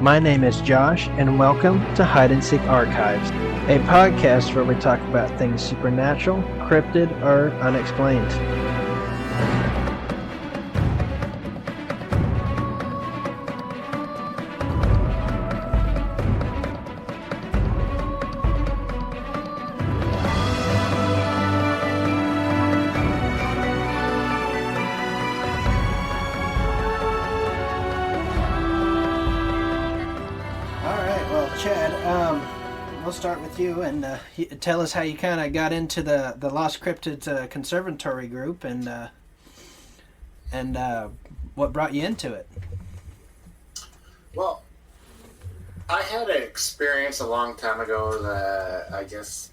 My name is Josh, and welcome to Hide and Seek Archives, a podcast where we talk about things supernatural, cryptid, or unexplained. We'll start with you and tell us how you kind of got into the Lost Cryptids Conservatory group and what brought you into it. Well, I had an experience a long time ago that I guess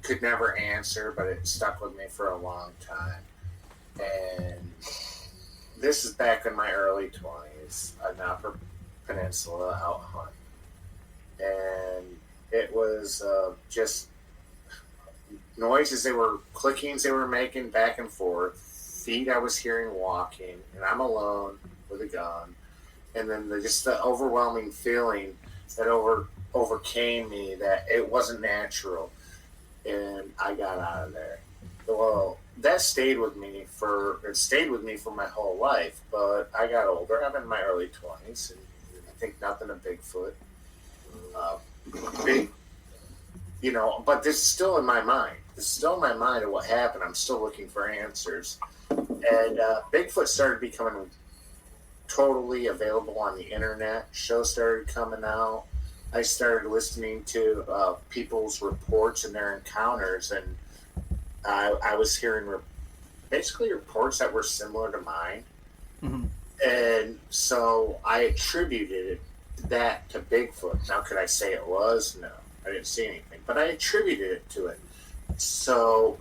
could never answer, but it stuck with me for a long time. And this is back in my early 20s, on the Upper Peninsula out hunting. And it was just noises, they were clickings they were making back and forth, feet I was hearing walking, and I'm alone with a gun. And then the overwhelming feeling that overcame me that it wasn't natural. And I got out of there. Well, that stayed with me for my whole life. But I got older. I'm in my early 20s, and I think nothing of Bigfoot. Big, but this is still in my mind. This is still in my mind of what happened. I'm still looking for answers. And Bigfoot started becoming totally available on the internet. Shows started coming out. I started listening to people's reports and their encounters, and I was hearing basically reports that were similar to mine. Mm-hmm. And so I attributed that to Bigfoot. Now, could I say it was? No, I didn't see anything, but I attributed it to it. So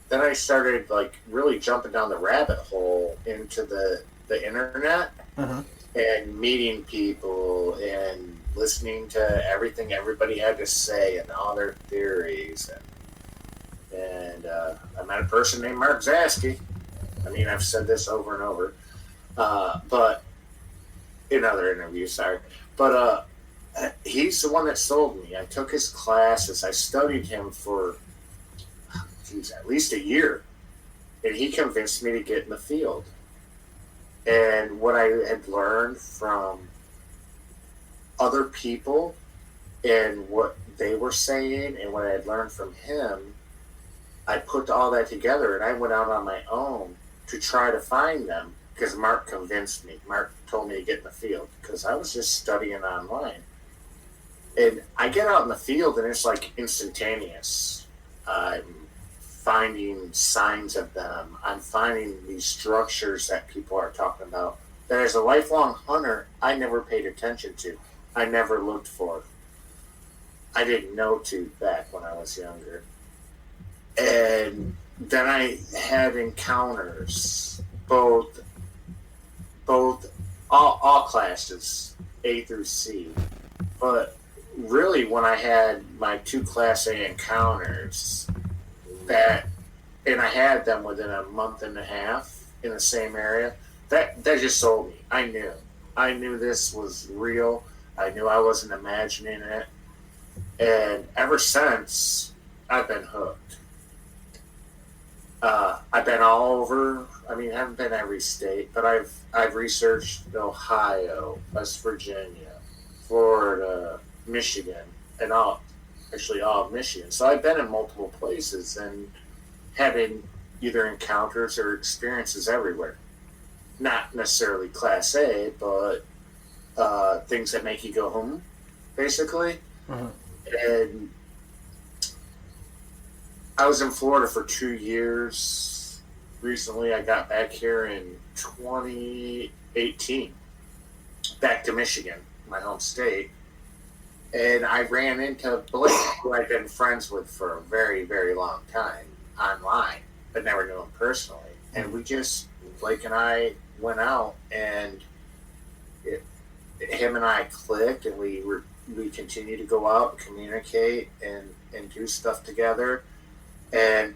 then I started really jumping down the rabbit hole into the internet and meeting people and listening to everything everybody had to say and all their theories. And I met a person named Mark Zasky. I mean, I've said this over and over, but in other interviews, sorry. But he's the one that sold me. I took his classes. I studied him for, at least a year. And he convinced me to get in the field. And what I had learned from other people and what they were saying and what I had learned from him, I put all that together and I went out on my own to try to find them. Because Mark convinced me. Mark told me to get in the field because I was just studying online. And I get out in the field and it's like instantaneous. I'm finding signs of them. I'm finding these structures that people are talking about that as a lifelong hunter, I never paid attention to. I never looked for. I didn't know to back when I was younger. And then I had encounters, both all classes, A through C. But really, when I had my 2 Class A encounters, and I had them within a month and a half in the same area, that just sold me. I knew this was real. I knew I wasn't imagining it. And ever since, I've been hooked. I've been all over. I mean, I haven't been every state, but I've researched Ohio, West Virginia, Florida, Michigan, and all of Michigan. So I've been in multiple places and having either encounters or experiences everywhere. Not necessarily Class A, but things that make you go home, basically. Uh-huh. And I was in Florida for 2 years. Recently, I got back here in 2018, back to Michigan, my home state. And I ran into Blake, who I'd been friends with for a very, very long time online, but never knew him personally. And Blake and I went out, and him and I clicked, and we continued to go out and communicate and do stuff together. And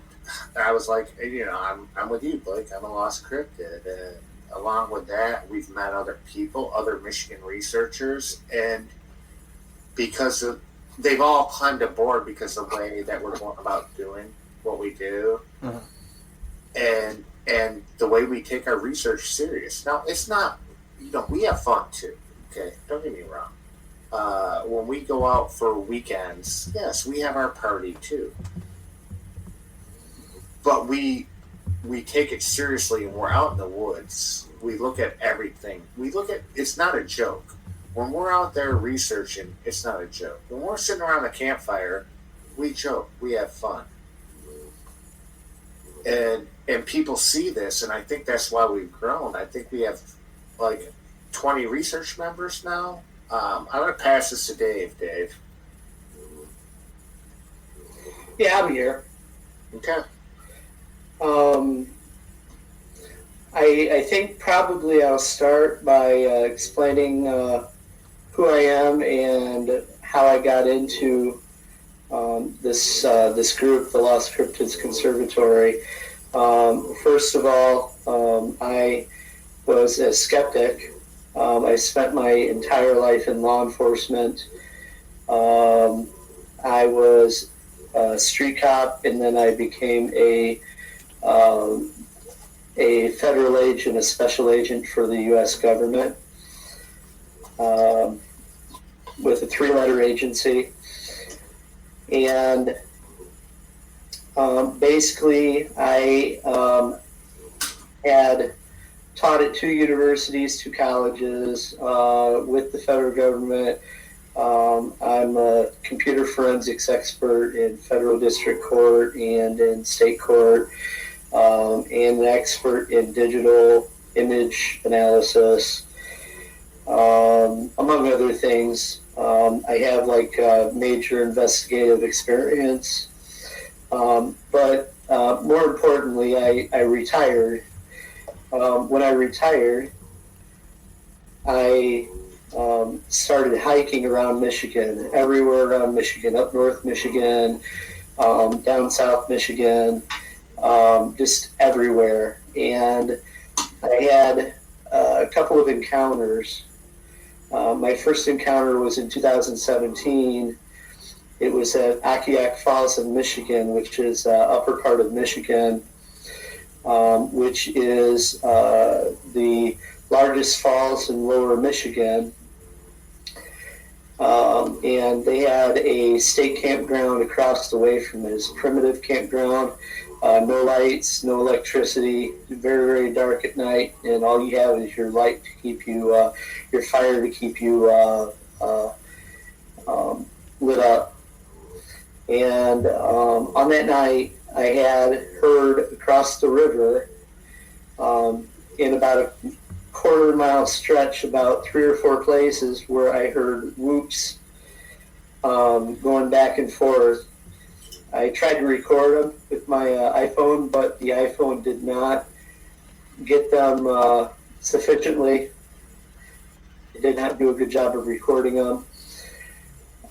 I was like, I'm with you, Blake. I'm a Lost Cryptid, and along with that, we've met other people, other Michigan researchers, and because they've all climbed aboard because of the way that we're going about doing what we do, and the way we take our research serious. Now, it's not, we have fun too. Okay, don't get me wrong. When we go out for weekends, yes, we have our party too. But we take it seriously, and we're out in the woods. We look at everything. It's not a joke. When we're out there researching, it's not a joke. When we're sitting around a campfire, we joke. We have fun. And people see this, and I think that's why we've grown. I think we have like 20 research members now. I'm going to pass this to Dave. Dave. Yeah, I'm here. Okay. I think probably I'll start by explaining who I am and how I got into this group, the Lost Cryptids Conservatory. First of all, I was a skeptic. I spent my entire life in law enforcement. I was a street cop, and then I became a federal agent, a special agent for the U.S. government with a 3-letter agency. And basically, I had taught at 2 universities, 2 colleges with the federal government. I'm a computer forensics expert in federal district court and in state court, and an expert in digital image analysis, among other things. I have major investigative experience, but more importantly, I retired. When I retired, I started hiking around Michigan, everywhere around Michigan, up north Michigan, down south Michigan, just everywhere. And I had a couple of encounters. My first encounter was in 2017. It was at Akiak Falls in Michigan, which is upper part of Michigan, which is the largest falls in lower Michigan. And they had a state campground across the way from this primitive campground. No lights, no electricity, very, very dark at night, and all you have is your light to keep you, your fire to keep you lit up. And on that night, I had heard across the river, in about a quarter-mile stretch, about 3 or 4 places where I heard whoops going back and forth. I tried to record them with my iPhone, but the iPhone did not get them sufficiently. It did not do a good job of recording them.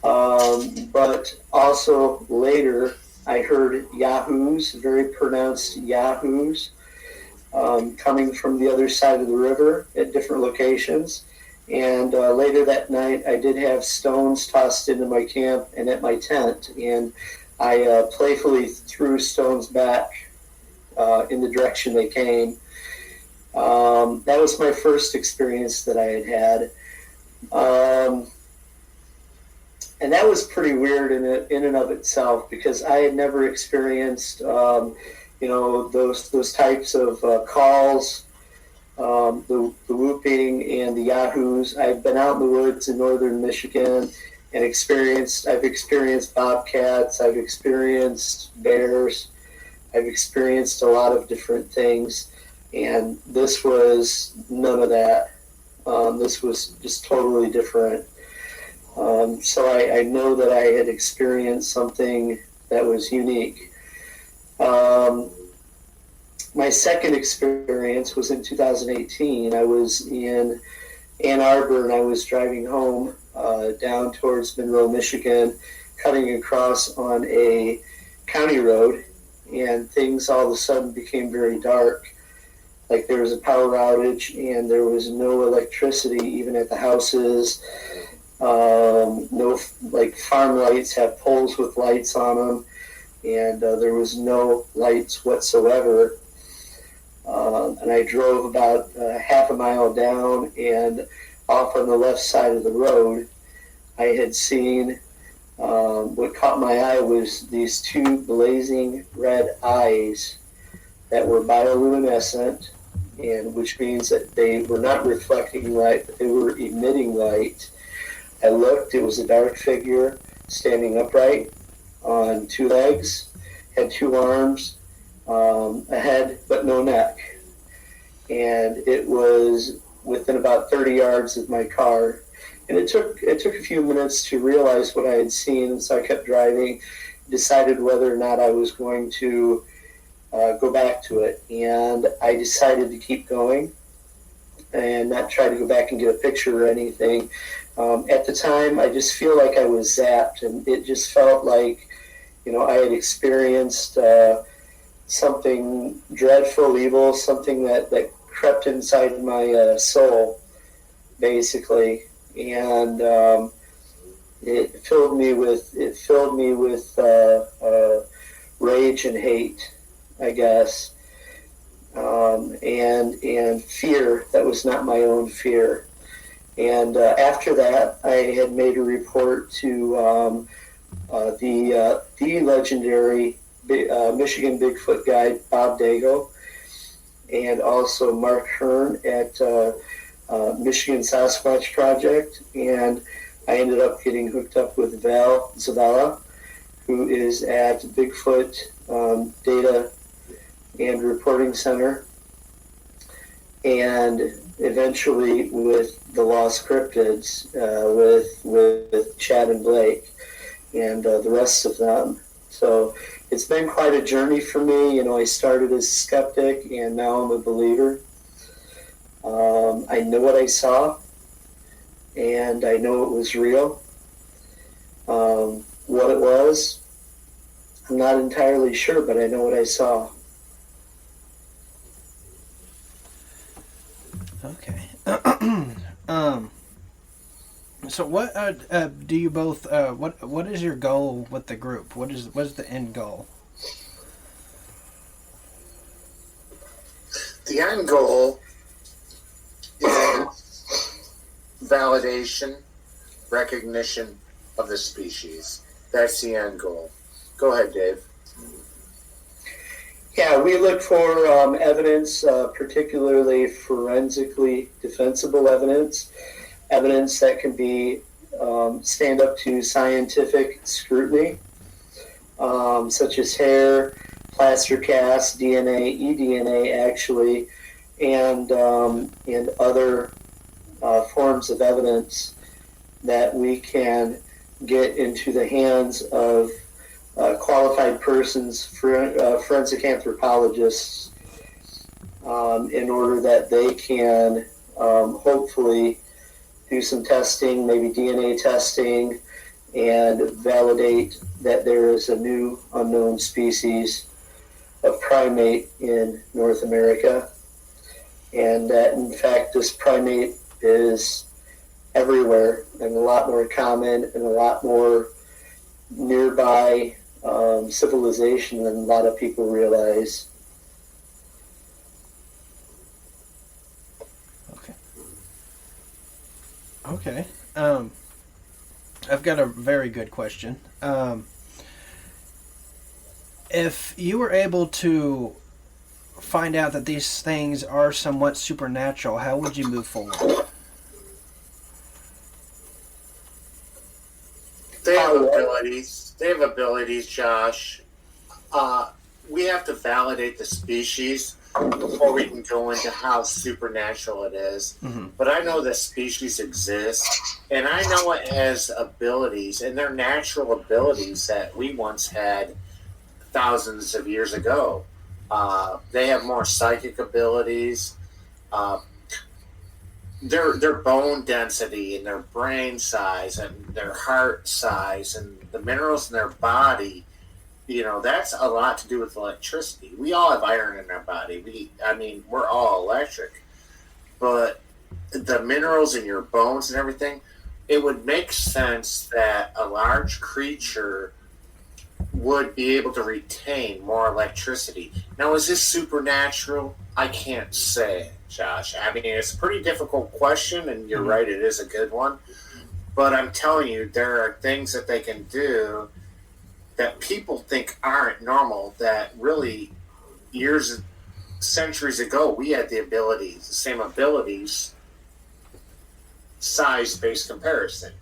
But also later, I heard yahoos, very pronounced yahoos, coming from the other side of the river at different locations. And later that night, I did have stones tossed into my camp and at my tent, and I playfully threw stones back in the direction they came. That was my first experience that I had. And that was pretty weird in and of itself, because I had never experienced, those types of calls, the whooping and the yahoos. I've been out in the woods in northern Michigan and I've experienced bobcats, I've experienced bears, I've experienced a lot of different things, and this was none of that. This was just totally different. So I know that I had experienced something that was unique. My second experience was in 2018. I was in Ann Arbor, and I was driving home down towards Monroe, Michigan, cutting across on a county road, and things all of a sudden became very dark. like there was a power outage and there was no electricity even at the houses. No, like farm lights have poles with lights on them, and there was no lights whatsoever. And I drove about half a mile down, and off on the left side of the road, I had seen what caught my eye was these two blazing red eyes that were bioluminescent, and which means that they were not reflecting light, but they were emitting light. I looked, it was a dark figure standing upright on two legs, had two arms, a head, but no neck. And it was within about 30 yards of my car. And it took a few minutes to realize what I had seen, and so I kept driving, decided whether or not I was going to go back to it. And I decided to keep going and not try to go back and get a picture or anything. At the time, I just feel like I was zapped, and it just felt like, I had experienced something dreadful, evil, something that crept inside my soul, basically, and it filled me with rage and hate, I guess, and fear that was not my own fear. And after that, I had made a report to the legendary Michigan Bigfoot guide, Bob Dago, and also Mark Hearn at Michigan Sasquatch Project. And I ended up getting hooked up with Val Zavala, who is at Bigfoot Data and Reporting Center, and eventually with the Lost Cryptids, with Chad and Blake and the rest of them. So it's been quite a journey for me. I started as a skeptic, and now I'm a believer. I know what I saw, and I know it was real. What it was, I'm not entirely sure, but I know what I saw. Okay. So what do you both what is your goal with the group? What is the end goal? The end goal is validation, recognition of the species. That's the end goal. Go ahead, Dave. Yeah, we look for evidence, particularly forensically defensible evidence that can be stand up to scientific scrutiny, such as hair, plaster cast, DNA, eDNA, actually, and other forms of evidence that we can get into the hands of qualified persons, forensic anthropologists, in order that they can hopefully do some testing, maybe DNA testing, and validate that there is a new unknown species of primate in North America, and that in fact this primate is everywhere and a lot more common and a lot more nearby civilization than a lot of people realize. Okay. I've got a very good question. If you were able to find out that these things are somewhat supernatural, how would you move forward? They have abilities. They have abilities, Josh. We have to validate the species before we can go into how supernatural it is. Mm-hmm. But I know the species exists, and I know it has abilities, and they're natural abilities that we once had thousands of years ago. They have more psychic abilities. Their bone density and their brain size and their heart size and the minerals in their body, that's a lot to do with electricity. We all have iron in our body. We're all electric. But the minerals in your bones and everything, it would make sense that a large creature would be able to retain more electricity. Now, is this supernatural? I can't say, Josh. I mean, it's a pretty difficult question, and you're right, it is a good one. But I'm telling you, there are things that they can do that people think aren't normal, that really centuries ago, we had the same abilities, size-based comparison,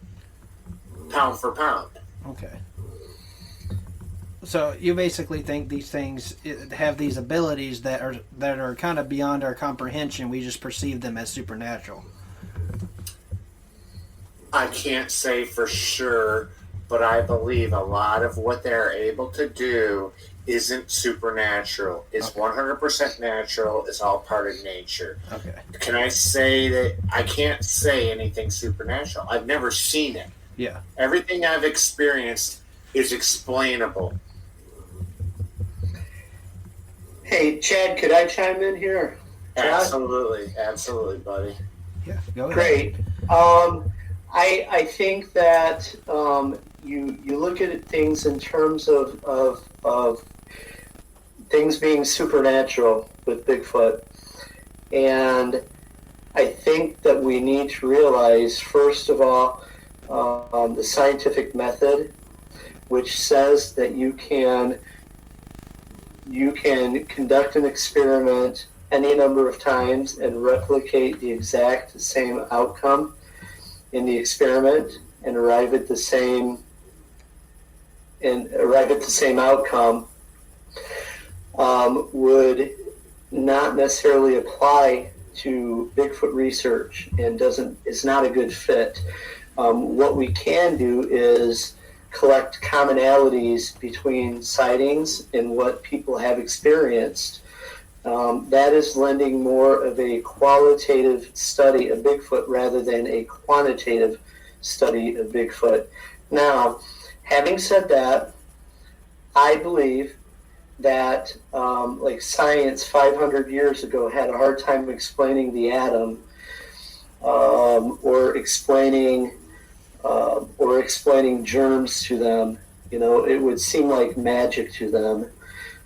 pound for pound. Okay. So you basically think these things have these abilities that are kind of beyond our comprehension. We just perceive them as supernatural. I can't say for sure, but I believe a lot of what they're able to do isn't supernatural. It's 100% natural. It's all part of nature. Okay. Can I say that I can't say anything supernatural? I've never seen it. Yeah. Everything I've experienced is explainable. Hey, Chad, could I chime in here? Absolutely, buddy. Yeah, go ahead. Great. I think that you look at things in terms of things being supernatural with Bigfoot, and I think that we need to realize, first of all, the scientific method, which says that you can conduct an experiment any number of times and replicate the exact same outcome in the experiment and arrive at the same outcome, would not necessarily apply to Bigfoot research and is not a good fit. What we can do is collect commonalities between sightings and what people have experienced. That is lending more of a qualitative study of Bigfoot rather than a quantitative study of Bigfoot. Now, having said that, I believe that like science 500 years ago had a hard time explaining the atom, or explaining germs to them. It would seem like magic to them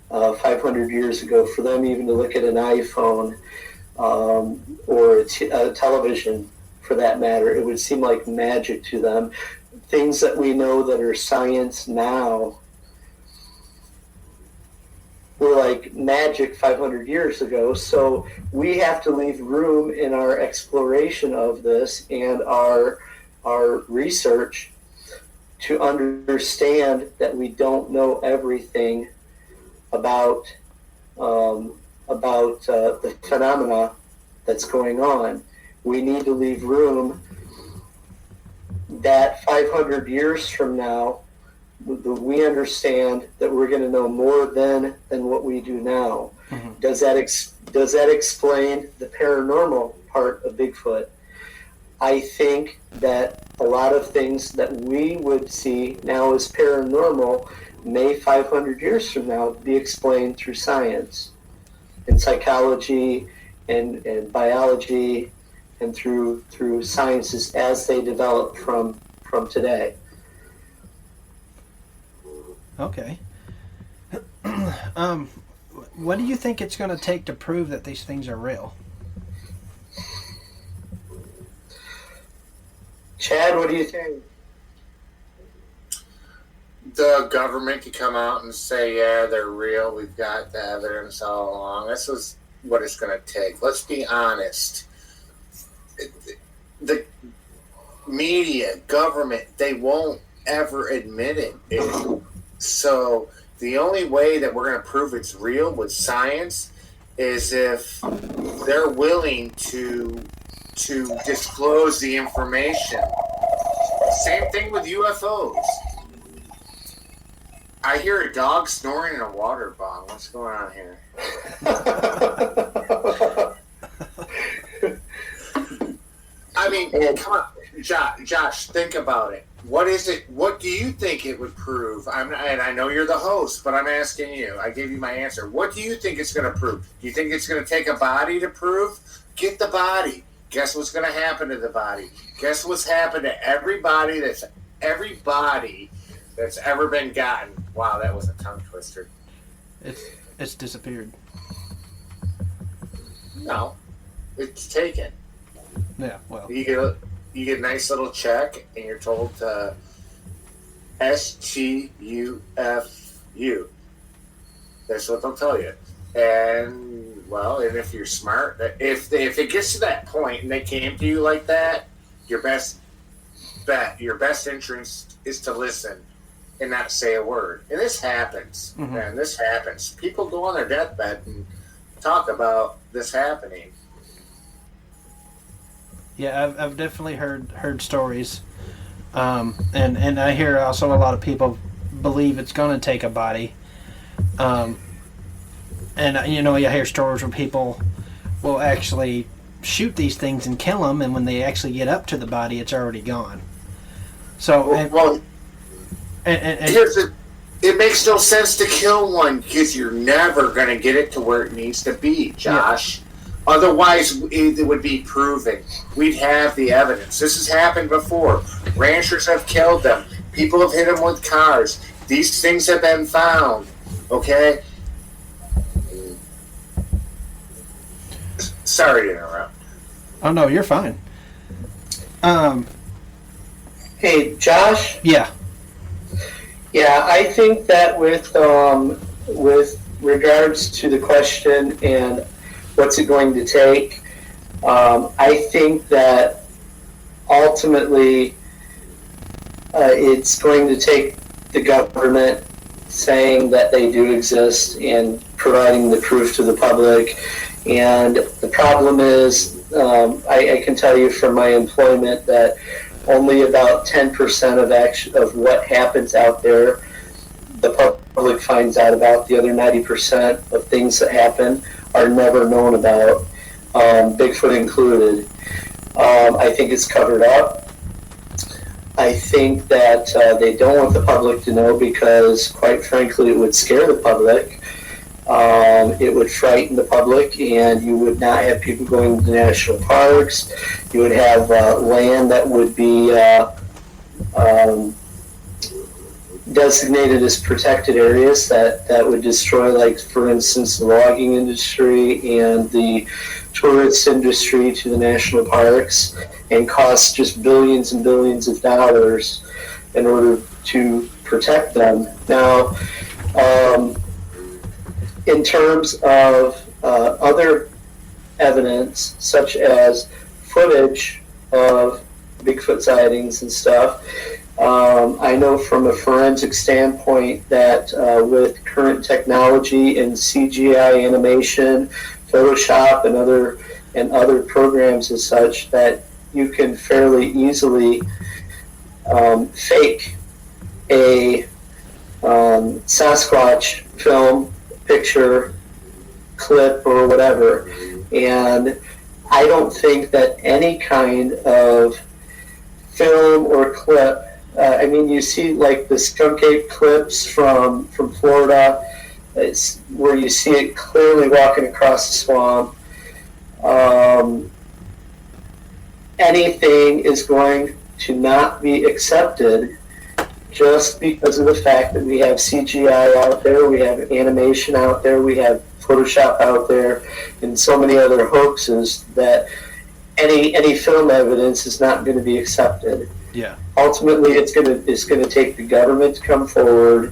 500 years ago, for them even to look at an iPhone or a television, for that matter. It would seem like magic to them. Things that we know that are science now were like magic 500 years ago. So we have to leave room in our exploration of this and our research to understand that we don't know everything about the phenomena that's going on. We need to leave room that 500 years from now, we understand that we're going to know more than what we do now. Mm-hmm. Does that explain the paranormal part of Bigfoot? I think that a lot of things that we would see now as paranormal may 500 years from now be explained through science and psychology and biology and through sciences as they develop from today. Okay. What do you think it's going to take to prove that these things are real? Chad, what do you think? The government could come out and say, yeah, they're real. We've got the evidence all along. This is what it's going to take. Let's be honest. The media, government, they won't ever admit it. So the only way that we're going to prove it's real with science is if they're willing to disclose the information. Same thing with UFOs. I hear a dog snoring in a water bottle. What's going on here? I mean, come on. Josh, think about it. What is it? What do you think it would prove? And I know you're the host, but I'm asking you. I gave you my answer. What do you think it's going to prove? Do you think it's going to take a body to prove? Get the body. Guess what's going to happen to the body? Guess what's happened to everybody that's ever been gotten? Wow, that was a tongue twister. It's disappeared. No, it's taken. Yeah, well. You get a nice little check, and you're told to STUFU. That's what they'll tell you. And, well, and if you're smart, if it gets to that point and they came to you like that, your best interest is to listen and not say a word. And this happens. Mm-hmm. Man, this happens. People go on their deathbed and talk about this happening. Yeah, I've definitely heard stories, and I hear also a lot of people believe it's going to take a body, and you hear stories where people will actually shoot these things and kill them, and when they actually get up to the body, it's already gone. So, it makes no sense to kill one because you're never going to get it to where it needs to be, Josh. Yeah. Otherwise, it would be proven. We'd have the evidence. This has happened before. Ranchers have killed them. People have hit them with cars. These things have been found. Okay? Sorry to interrupt. Oh, no, you're fine. Hey, Josh? Yeah. Yeah, I think that with regards to the question and what's it going to take, I think that ultimately it's going to take the government saying that they do exist and providing the proof to the public. And the problem is, I can tell you from my employment that only about 10% of what happens out there the public finds out about. The other 90% of things that happen are never known about, Bigfoot included. I think it's covered up. I think that they don't want the public to know because, quite frankly, it would scare the public. It would frighten the public, and you would not have people going to national parks. You would have land that would be designated as protected areas that would destroy, like, for instance, the logging industry and the tourist industry to the national parks, and cost just billions and billions of dollars in order to protect them. Now, in terms of other evidence, such as footage of Bigfoot sightings and stuff, I know from a forensic standpoint that with current technology and CGI animation, Photoshop, and other programs as such, that you can fairly easily fake a Sasquatch film, picture, clip, or whatever. And I don't think that any kind of film or clip, I mean, you see like the skunk ape clips from Florida, it's where you see it clearly walking across the swamp. Anything is going to not be accepted just because of the fact that we have CGI out there, we have animation out there, we have Photoshop out there, and so many other hoaxes that any film evidence is not going to be accepted. Yeah. Ultimately, it's going to take the government to come forward.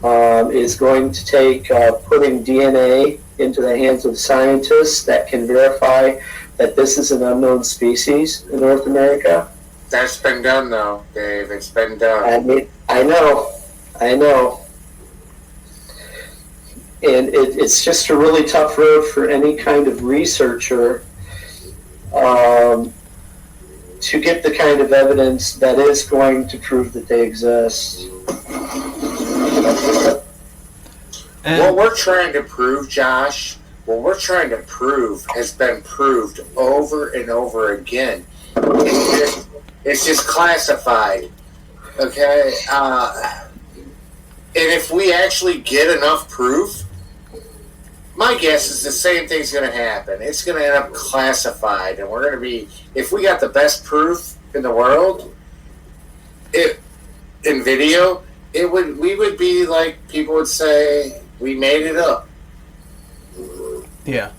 It's going to take putting DNA into the hands of scientists that can verify that this is an unknown species in North America. That's been done, though, Dave. It's been done. I mean, I know. And it's just a really tough road for any kind of researcher to get the kind of evidence that is going to prove that they exist. What we're trying to prove, Josh, has been proved over and over again. It's just classified. Okay? And if we actually get enough proof, my guess is the same thing's going to happen. It's going to end up classified, and we're going to be, if we got the best proof in the world, in video, we would be like, people would say, we made it up. Yeah.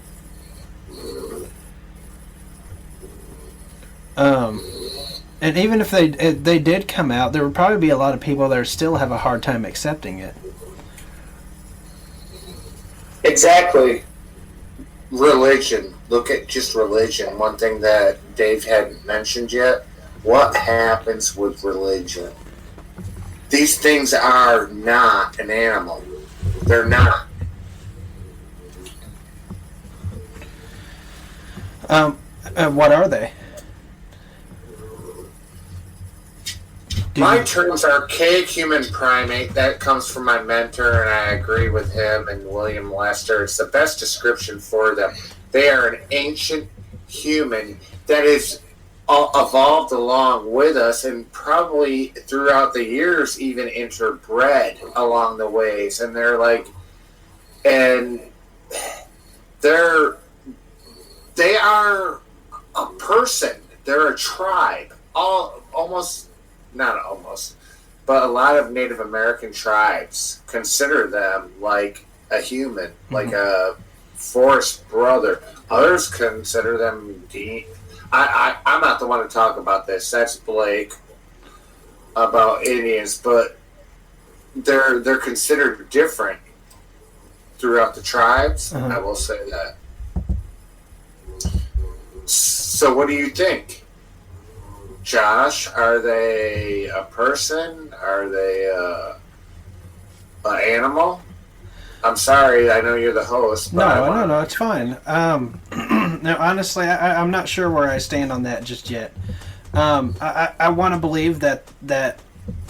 And even if they did come out, there would probably be a lot of people that still have a hard time accepting it. Exactly. Religion. Look at just religion. One thing that Dave hadn't mentioned yet. What happens with religion? These things are not an animal. They're not. What are they? My term's archaic human primate. That comes from my mentor, and I agree with him and William Lester. It's the best description for them. They are an ancient human that is evolved along with us, and probably throughout the years even interbred along the ways. And they're like, and they are a person. They're a tribe. Not almost, but a lot of Native American tribes consider them like a human, like a forest brother. Others consider them I'm not the one to talk about this. That's Blake about Indians, but they're considered different throughout the tribes. I will say that. So, what do you think? Josh, are they a person? Are they an animal? I'm sorry, I know you're the host. But No, it's fine. No, honestly, I'm not sure where I stand on that just yet. I want to believe that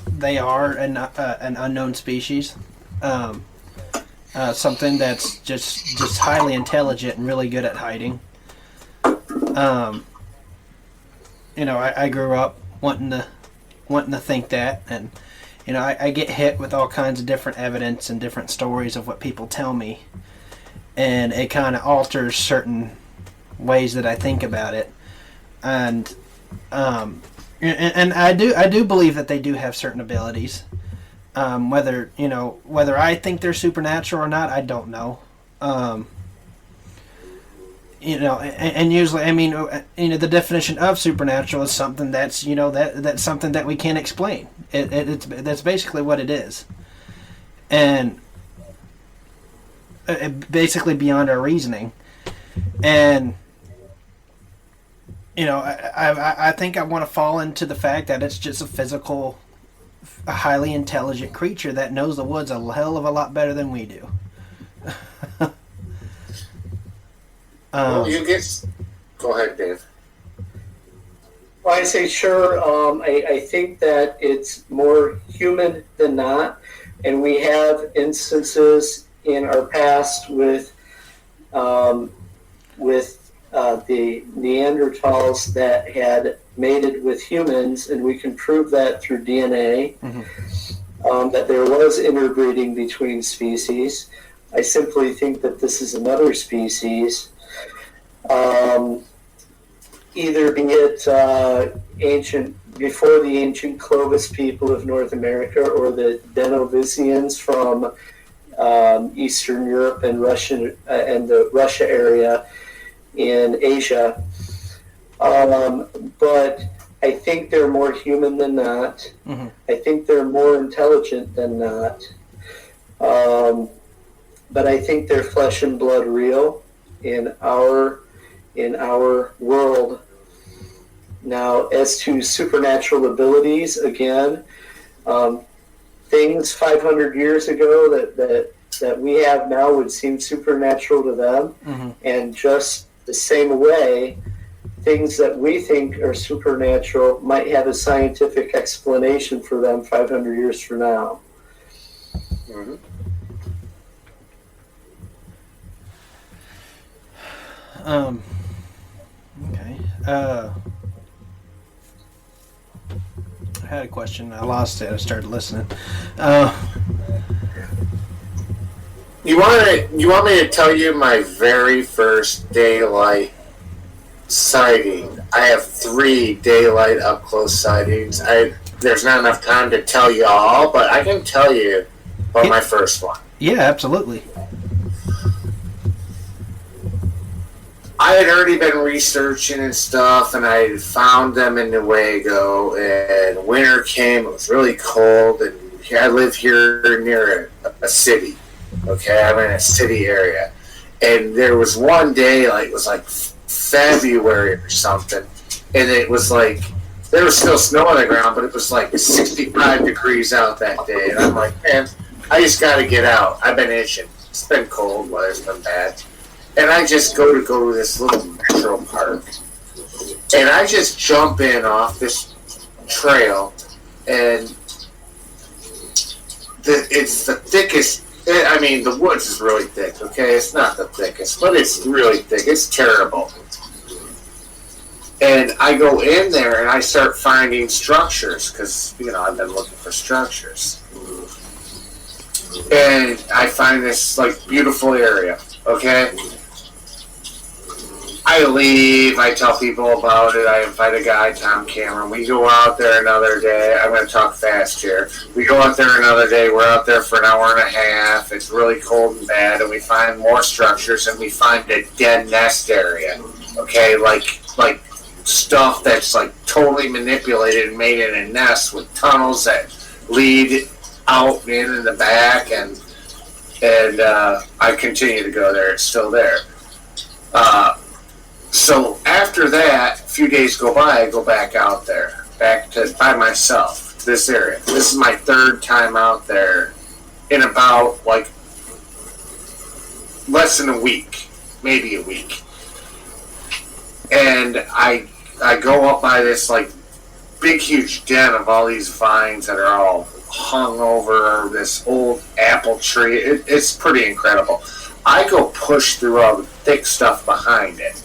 they are an unknown species, something that's just highly intelligent and really good at hiding. I grew up wanting to think that, and I get hit with all kinds of different evidence and different stories of what people tell me, and it kind of alters certain ways that I think about it, and I do believe that they do have certain abilities. Whether I think they're supernatural or not, I don't know. And usually, the definition of supernatural is something that's, that's something that we can't explain. That's basically what it is, and basically beyond our reasoning. And I think I want to fall into the fact that it's just a highly intelligent creature that knows the woods a hell of a lot better than we do. Well, go ahead, Dave. Well, I say sure. I think that it's more human than not, and we have instances in our past with the Neanderthals that had mated with humans, and we can prove that through DNA, that there was interbreeding between species. I simply think that this is another species. Either be it before the ancient Clovis people of North America, or the Denovisians from Eastern Europe and Russia and the Russia area in Asia. But I think they're more human than not. I think they're more intelligent than not. But I think they're flesh and blood real in our world. Now, as to supernatural abilities, again, things 500 years ago that we have now would seem supernatural to them, and just the same way, things that we think are supernatural might have a scientific explanation for them 500 years from now. Okay. I had a question. I lost it. I started listening. You want me to tell you my very first daylight sighting? I have 3 daylight up close sightings. There's not enough time to tell you all, but I can tell you about my first one. Yeah, absolutely. I had already been researching and stuff, and I had found them in Nuevo, and winter came. It was really cold, and I live here near a city. Okay, I'm in a city area, and there was one day, like it was like February or something, and it was like there was still snow on the ground, but it was like 65 degrees out that day, and I'm like, man, I just got to get out. I've been itching. It's been cold, weather's been bad. And I just go to this little metro park. And I just jump in off this trail. And it's the thickest. I mean, the woods is really thick, okay? It's not the thickest, but it's really thick. It's terrible. And I go in there and I start finding structures because, I've been looking for structures. And I find this, like, beautiful area, okay? I leave, I tell people about it, I invite a guy, Tom Cameron. We go out there another day. I'm going to talk fast here. We go out there another day. We're out there for an hour and a half. It's really cold and bad, and we find more structures, and we find a dead nest area, okay? Like stuff that's, like, totally manipulated and made in a nest with tunnels that lead out in the back, and I continue to go there. It's still there. So after that, a few days go by, I go back out there, by myself, this area. This is my 3rd time out there in about, like, less than a week, maybe a week. And I go up by this, like, big, huge den of all these vines that are all hung over this old apple tree. It's pretty incredible. I go push through all the thick stuff behind it.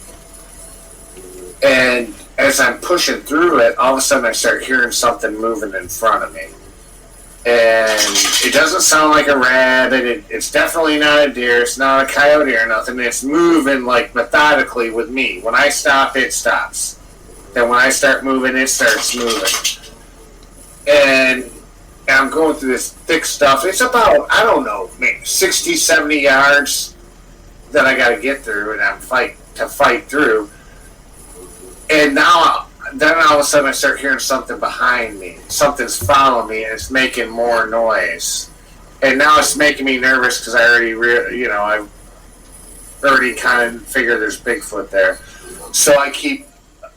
And as I'm pushing through it, all of a sudden I start hearing something moving in front of me. And it doesn't sound like a rabbit. It's definitely not a deer. It's not a coyote or nothing. It's moving, like, methodically with me. When I stop, it stops. Then when I start moving, it starts moving. And I'm going through this thick stuff. It's about, I don't know, maybe 60, 70 yards that I got to get through, and I'm fight through. And now, then all of a sudden I start hearing something behind me. Something's following me, and it's making more noise. And now it's making me nervous because I I've already kind of figured there's Bigfoot there. So I keep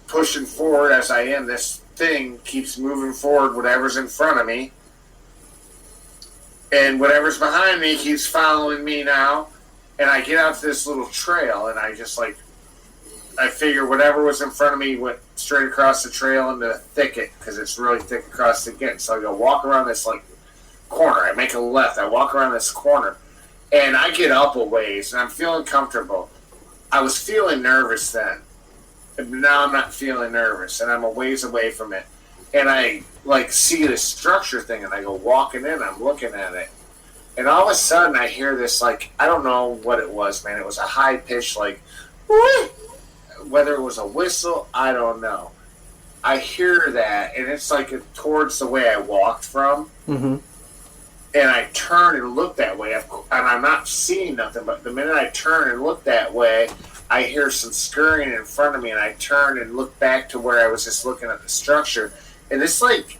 pushing forward as I am. This thing keeps moving forward, whatever's in front of me. And whatever's behind me keeps following me now. And I get out to this little trail, and I just, like, I figure whatever was in front of me went straight across the trail into the thicket because it's really thick across the again. So I go walk around this, like, corner. I make a left. I walk around this corner, and I get up a ways, and I'm feeling comfortable. I was feeling nervous then, but now I'm not feeling nervous, and I'm a ways away from it. And I, like, see this structure thing, and I go walking in. I'm looking at it, and all of a sudden I hear this, like, I don't know what it was, man. It was a high pitch, like, whoo! Whether it was a whistle, I don't know. I hear that, and it's like towards the way I walked from. Mm-hmm. And I turn and look that way, and I'm not seeing nothing, but the minute I turn and look that way, I hear some scurrying in front of me, and I turn and look back to where I was just looking at the structure. And it's like,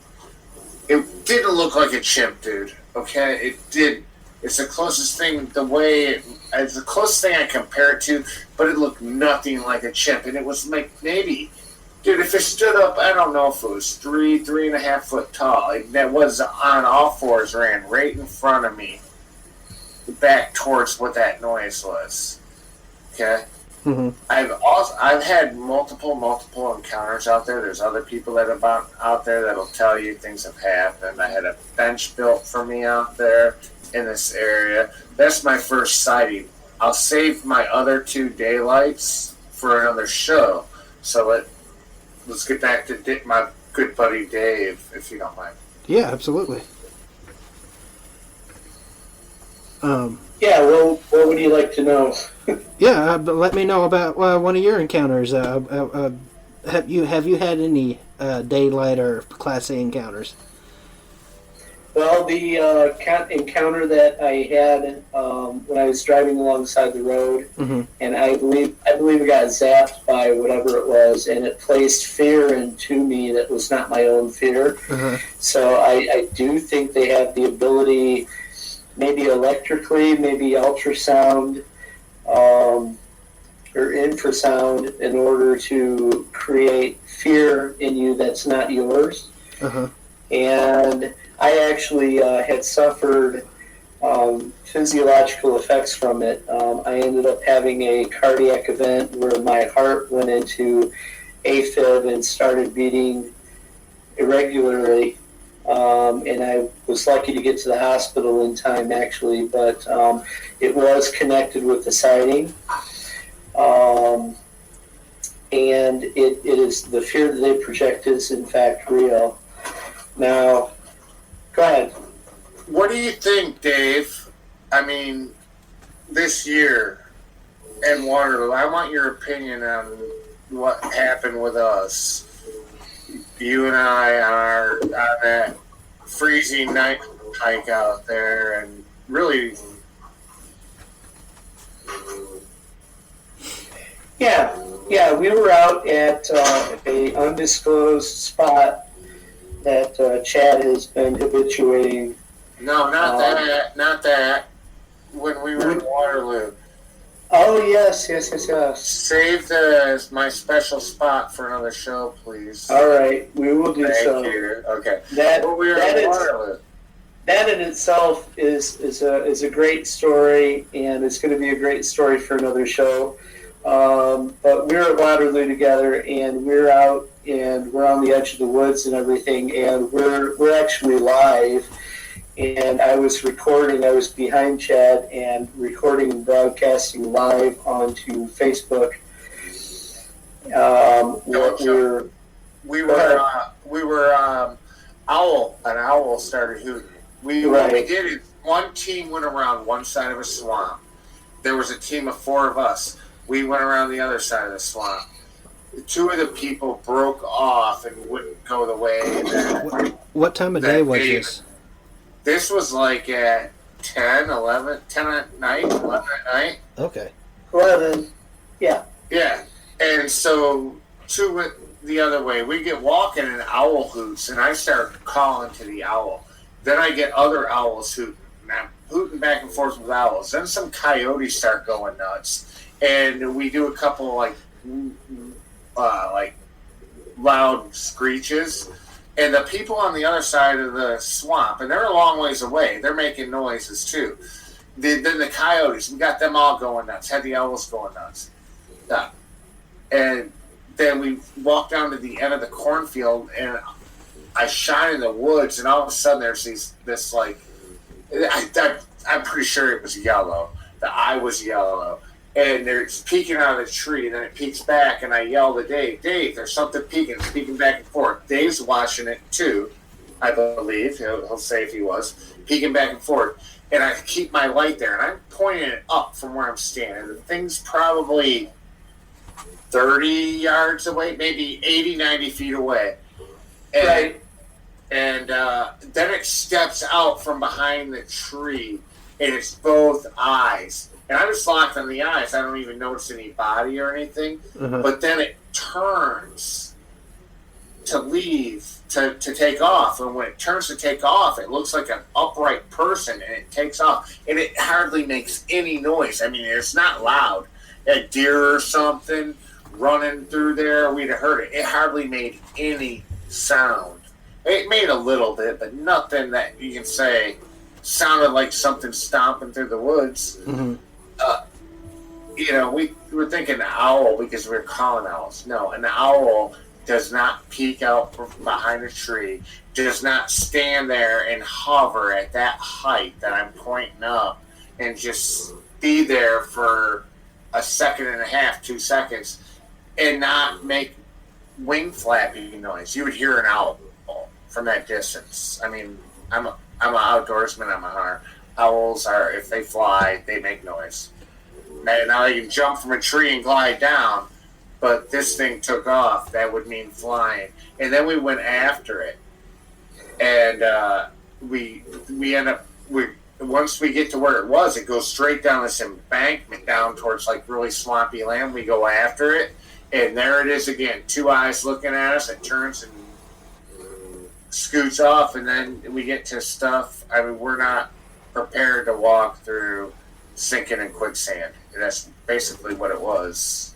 it didn't look like a chimp, dude, okay? It did. It's the closest thing, it's the closest thing I compare it to, but it looked nothing like a chimp. And it was like maybe, dude, if it stood up, I don't know if it was 3.5 foot tall. That was on all fours, ran right in front of me, back towards what that noise was. Okay? Mm-hmm. I've had multiple encounters out there. There's other people that are out there that'll tell you things have happened. I had a bench built for me out there in this area. That's my first sighting. I'll save my other 2 daylights for another show. So let's get back to my good buddy Dave, if you don't mind. Yeah, absolutely. Yeah, well, what would you like to know? Yeah, but let me know about one of your encounters. Have you had any daylight or Class A encounters? Well, the encounter that I had when I was driving alongside the road, Mm-hmm. and I believe I got zapped by whatever it was, and it placed fear into me that was not my own fear. Uh-huh. So I do think they have the ability, maybe electrically, maybe ultrasound, or infrasound, in order to create fear in you that's not yours. Uh-huh. And I actually had suffered physiological effects from it. I ended up having a cardiac event where my heart went into AFib and started beating irregularly. And I was lucky to get to the hospital in time, actually, but it was connected with the sighting. And it is the fear that they project is, in fact, real. Now, go ahead. What do you think, Dave? I mean, this year in Waterloo, I want your opinion on what happened with us. You and I on that freezing night hike out there, and really. Yeah, we were out at a undisclosed spot that Chad has been habituating. No, not that. When we were in Waterloo. Oh, yes. Save my special spot for another show, please. All right, we will do so. Thank you. Okay. That, we were that, in is, Waterloo. that in itself is a great story, and it's going to be a great story for another show. But we're at Waterloo together, and we're out, and we're on the edge of the woods and everything, and we're actually live. And I was recording. I was behind Chad and recording and broadcasting live onto Facebook. An owl started hooting. What we did is one team went around one side of a swamp. There was a team of 4 of us. We went around the other side of the swamp. 2 of the people broke off and wouldn't go the way that. What time of day was this? This was like at 10 at night, 11 at night. Okay. 11, yeah. Yeah, and so 2 went the other way. We get walking and owl hoots, and I start calling to the owl. Then I get other owls hooting, and I'm hooting back and forth with owls. Then some coyotes start going nuts, and we do a couple like loud screeches. And the people on the other side of the swamp, and they're a long ways away, they're making noises too. Then the coyotes, we got them all going nuts, had the owls going nuts. And then we walked down to the end of the cornfield, and I shine in the woods, and all of a sudden there's this like, I'm pretty sure it was yellow. The eye was yellow. And it's peeking out of the tree, and then it peeks back, and I yell to Dave, there's something peeking. It's peeking back and forth. Dave's watching it, too, I believe. He'll say if he was. Peeking back and forth. And I keep my light there, and I'm pointing it up from where I'm standing. The thing's probably 30 yards away, maybe 80, 90 feet away. And, Right. And then it steps out from behind the tree, and it's both eyes. And I was locked on the eyes. I don't even notice any body or anything. Uh-huh. But then it turns to leave, to take off. And when it turns to take off, it looks like an upright person, and it takes off. And it hardly makes any noise. I mean, it's not loud. A deer or something running through there, we'd have heard it. It hardly made any sound. It made a little bit, but nothing that you can say sounded like something stomping through the woods. Mm-hmm. We were thinking owl because we were calling owls. No, an owl does not peek out from behind a tree, does not stand there and hover at that height that I'm pointing up and just be there for a second and a half, 2 seconds, and not make wing flapping noise. You would hear an owl from that distance. I mean, I'm an outdoorsman. I'm a hunter. Owls are, if they fly, they make noise. And now they can jump from a tree and glide down, but this thing took off. That would mean flying. And then we went after it, and we end up once we get to where it was, it goes straight down this embankment down towards like really swampy land. We go after it, and there it is again. Two eyes looking at us. It turns and scoots off, and then we get to stuff. I mean, we're not prepared to walk through sinking in quicksand. And that's basically what it was.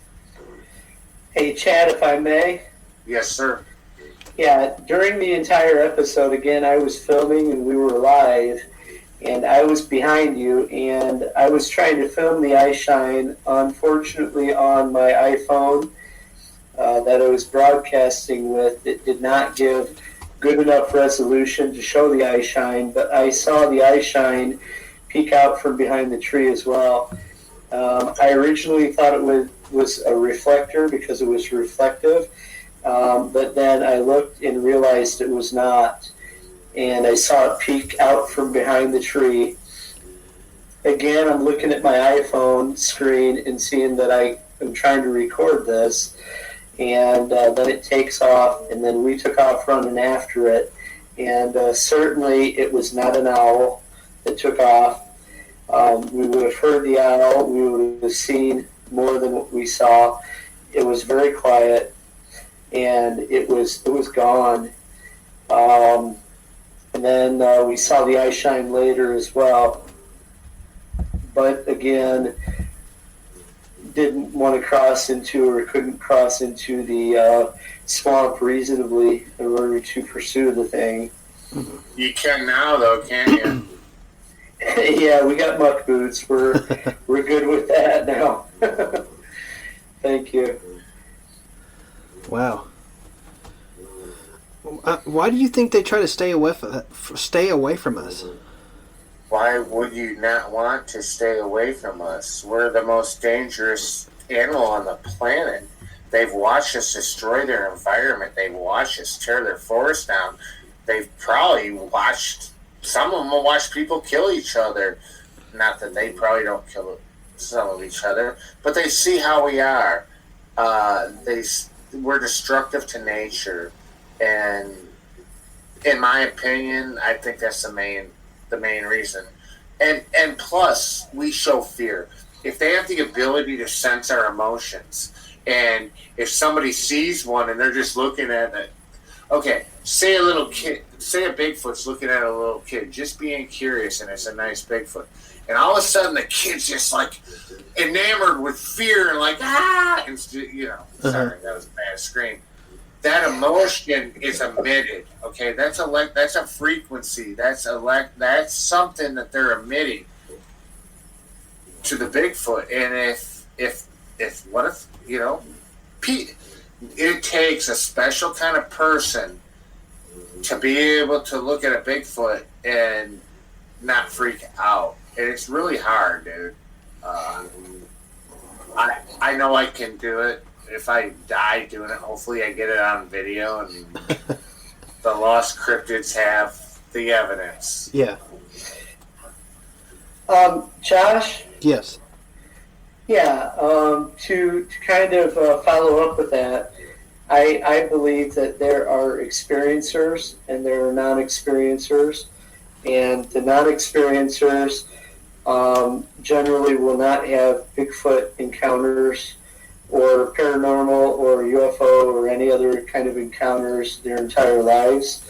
Hey, Chad, if I may. Yes, sir. Yeah, during the entire episode, again, I was filming and we were live, and I was behind you, and I was trying to film the eye shine. Unfortunately, on my iPhone that I was broadcasting with, it did not give good enough resolution to show the eye shine, but I saw the eye shine peek out from behind the tree as well. I originally thought it was a reflector because it was reflective, but then I looked and realized it was not, and I saw it peek out from behind the tree. Again, I'm looking at my iPhone screen and seeing that I am trying to record this, and then it takes off, and then we took off running after it, and certainly it was not an owl that took off. We would have heard the owl, we would have seen more than what we saw. It was very quiet, and it was gone. And then we saw the eye shine later as well. But again, didn't want to cross into or couldn't cross into the swamp reasonably in order to pursue the thing. You can now, though, can't you? Yeah, we got muck boots. We're good with that now. Thank you. Wow. Why do you think they try to stay away from us? Why would you not want to stay away from us? We're the most dangerous animal on the planet. They've watched us destroy their environment. They've watched us tear their forest down. They've probably watched, some of them will watch people kill each other. Not that they probably don't kill some of each other, but they see how we are. We're destructive to nature. And in my opinion, I think that's the main reason. And plus, we show fear. If they have the ability to sense our emotions, and if somebody sees one and they're just looking at it, okay, say a Bigfoot's looking at a little kid, just being curious, and it's a nice Bigfoot. And all of a sudden, the kid's just like enamored with fear and like, ah! And, sorry, that was a bad scream. That emotion is emitted. Okay, that's a frequency. That's something that they're emitting to the Bigfoot. And it takes a special kind of person to be able to look at a Bigfoot and not freak out. And it's really hard, dude. I know I can do it. If I die doing it, hopefully I get it on video, and the Lost Cryptids have the evidence. Yeah. Josh? Yes. Yeah, to kind of follow up with that, I believe that there are experiencers and there are non-experiencers, and the non-experiencers generally will not have Bigfoot encounters or paranormal or UFO or any other kind of encounters their entire lives,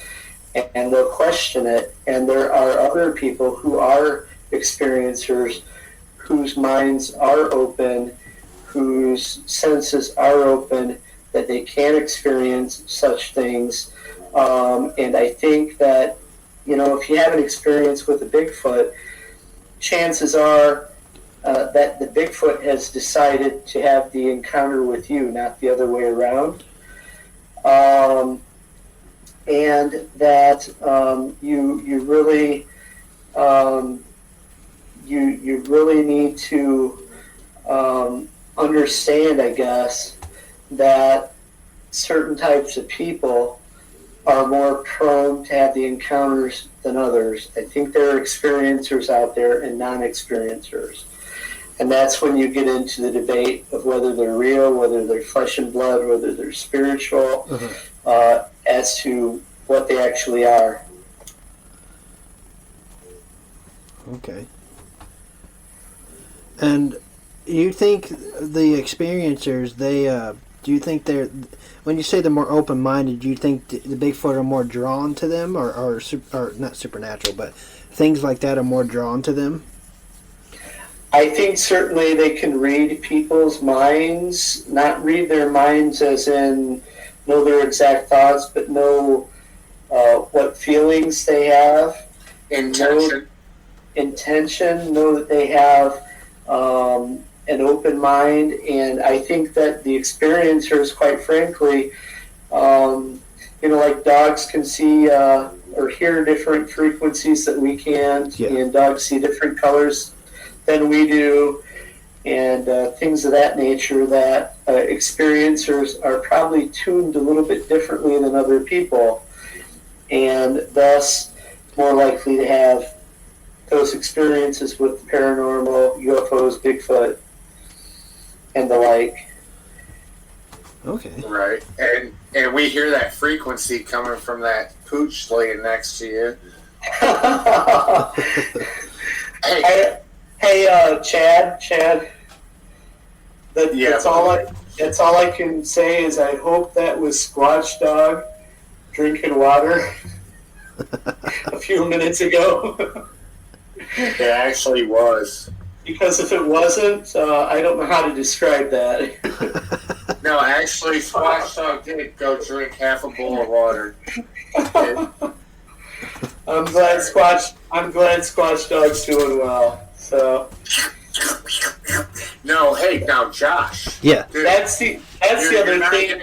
and they'll question it. And there are other people who are experiencers, whose minds are open, whose senses are open, that they can experience such things. And I think that, if you have an experience with a Bigfoot, chances are that the Bigfoot has decided to have the encounter with you, not the other way around. And that you really you really need to understand, I guess, that certain types of people are more prone to have the encounters than others. I think there are experiencers out there and non-experiencers. And that's when you get into the debate of whether they're real, whether they're flesh and blood, whether they're spiritual, as to what they actually are. Okay. And you think the experiencers, do you think they're, when you say they're more open-minded, do you think the Bigfoot are more drawn to them, or not supernatural, but things like that are more drawn to them? I think certainly they can read people's minds, not read their minds as in know their exact thoughts, but know what feelings they have. Intention, know that they have an open mind, and I think that the experiencers, quite frankly, like dogs can see or hear different frequencies that we can't, and dogs see different colors than we do, and things of that nature, that experiencers are probably tuned a little bit differently than other people, and thus more likely to have those experiences with paranormal, UFOs, Bigfoot, and the like. Okay. Right. And we hear that frequency coming from that pooch laying next to you. Hey, Chad. That's all I can say is I hope that was Squatch Dog drinking water a few minutes ago. It actually was. Because if it wasn't, I don't know how to describe that. No, actually, Squatch Dog did go drink half a bowl of water. I'm glad Squatch Dog's doing well. So. No, hey, now Josh. Yeah. Dude, that's the other thing.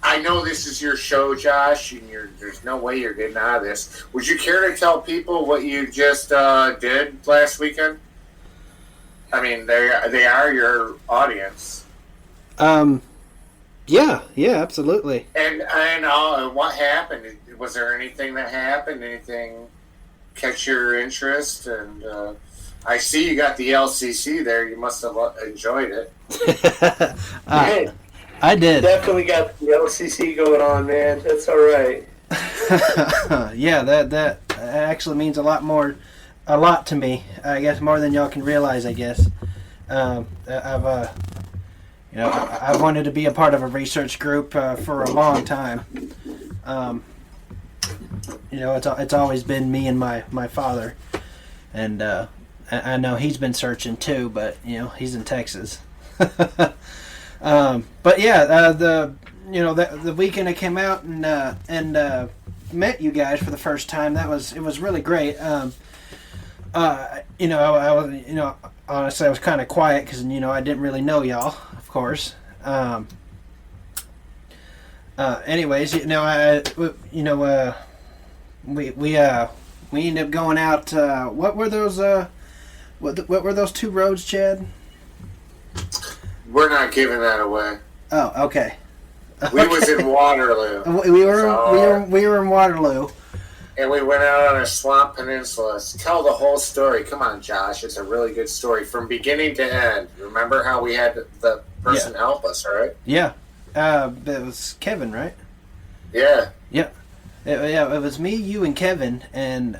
I know this is your show, Josh, and there's no way you're getting out of this. Would you care to tell people what you just did last weekend? I mean, they are your audience. Yeah, absolutely. And what happened? Was there anything that happened? Anything catch your interest? And I see you got the LCC there. You must have enjoyed it. I did. Definitely got the LCC going on, man. That's all right. Yeah, that actually means a lot to me. I guess more than y'all can realize. I guess I've wanted to be a part of a research group for a long time. It's always been me and my father, and I know he's been searching too, but he's in Texas. But yeah, the weekend I came out and met you guys for the first time. It was really great. I was honestly I was kind of quiet because I didn't really know y'all, of course. Anyways, we ended up going out. What were those? What were those two roads, Chad? We're not giving that away. Oh, okay. We was in Waterloo. We were in Waterloo. And we went out on a swamp peninsula. Tell the whole story. Come on, Josh. It's a really good story from beginning to end. Remember how we had the person help us, right? Yeah. It was Kevin, right? Yeah. Yeah. It was me, you, and Kevin, and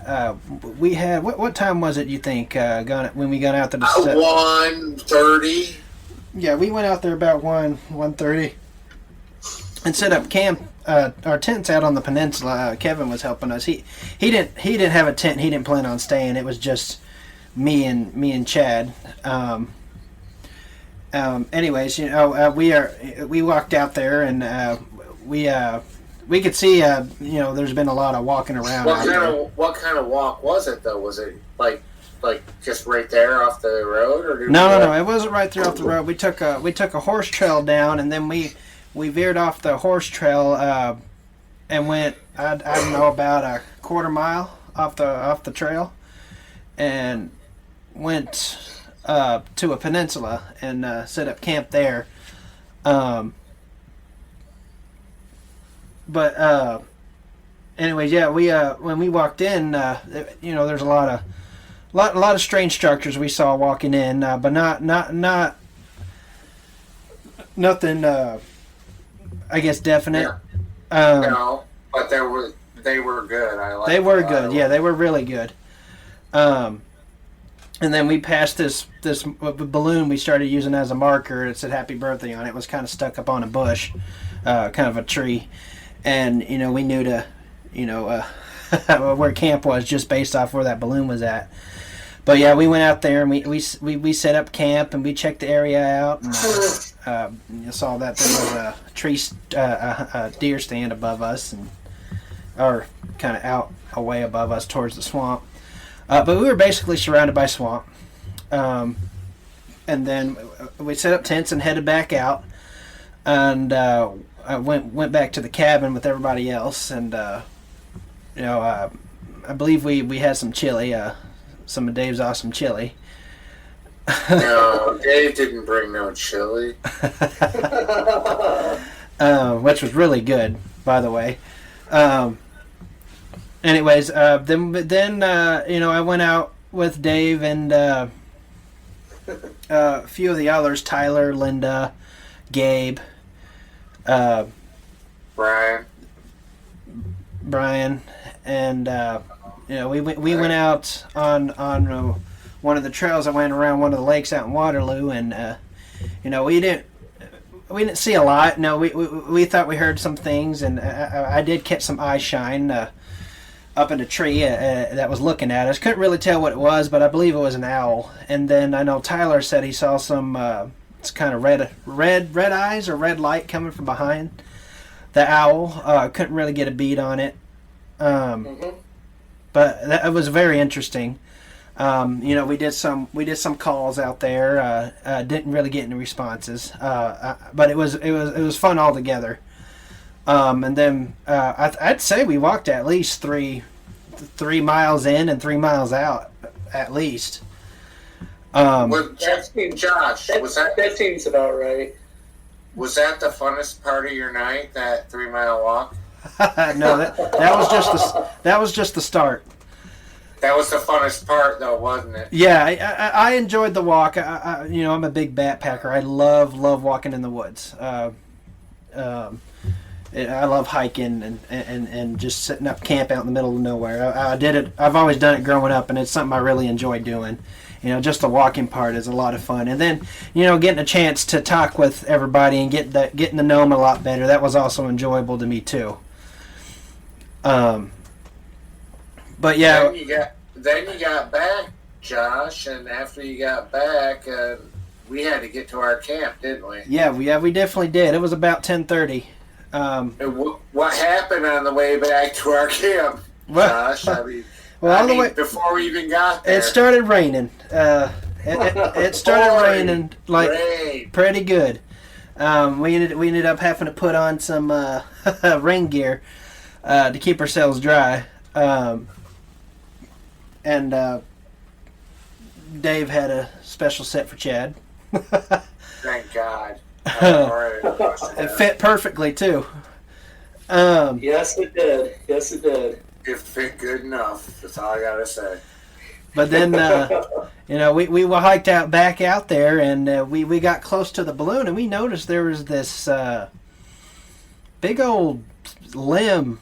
we had what time was it? You think when we got out there? 1:30. Yeah, we went out there about 1:30 and set up camp. Our tents out on the peninsula. Kevin was helping us. He didn't have a tent. He didn't plan on staying. It was just me and Chad. Anyways, we walked out there and we could see there's been a lot of walking around. What kind of walk was it though? Was it like just right there off the road, or no, it wasn't right there off the road. We took a horse trail down, and then we veered off the horse trail and went I don't know about a quarter mile off the trail, and went to a peninsula and set up camp there. but anyways, yeah, we when we walked in, there's a lot of strange structures we saw walking in, but not nothing. I guess definite. Yeah. No, but they were good. They were good. Yeah, they were really good. And then we passed this balloon we started using as a marker. It said "Happy Birthday" on it. It was kind of stuck up on a bush, kind of a tree, and we knew to, where camp was just based off where that balloon was at. But yeah, we went out there and we set up camp and we checked the area out and saw that there was a tree, a deer stand above us or kind of out away above us towards the swamp. But we were basically surrounded by swamp. And then we set up tents and headed back out. And I went back to the cabin with everybody else. And, I believe we had some chili, some of Dave's awesome chili. No, Dave didn't bring no chili. Which was really good, by the way. Anyways, then I went out with Dave and a few of the others, Tyler, Linda, Gabe, Brian, and we went out on one of the trails that went around one of the lakes out in Waterloo, and we didn't see a lot. No, we thought we heard some things, and I did catch some eye shine up in a tree that was looking at us. Couldn't really tell what it was, but I believe it was an owl. And then I know Tyler said he saw some it's kind of red eyes or red light coming from behind the owl. Couldn't really get a bead on it, but that was very interesting. We did some calls out there. Didn't really get any responses, but it was fun altogether. And then I'd say we walked at least three miles in and 3 miles out, at least. Josh, that seems about right. Was that the funnest part of your night? That 3 mile walk? No, that was just the start. That was the funnest part, though, wasn't it? Yeah, I enjoyed the walk. I'm a big backpacker. I love walking in the woods. I love hiking and just setting up camp out in the middle of nowhere. I did it. I've always done it growing up, and it's something I really enjoy doing. Just the walking part is a lot of fun, and then getting a chance to talk with everybody and getting to know them a lot better. That was also enjoyable to me too. But yeah. Then you got back, Josh, and after you got back, we had to get to our camp, didn't we? Yeah, we definitely did. It was about 10:30. What happened on the way back to our camp, Josh? Before we even got there, it started raining. It started raining pretty good. We ended up having to put on some rain gear to keep ourselves dry. And Dave had a special set for Chad. Thank God. It fit perfectly too. Yes, it did. It fit good enough. That's all I gotta say. But then, we hiked back out there, and we got close to the balloon, and we noticed there was this big old limb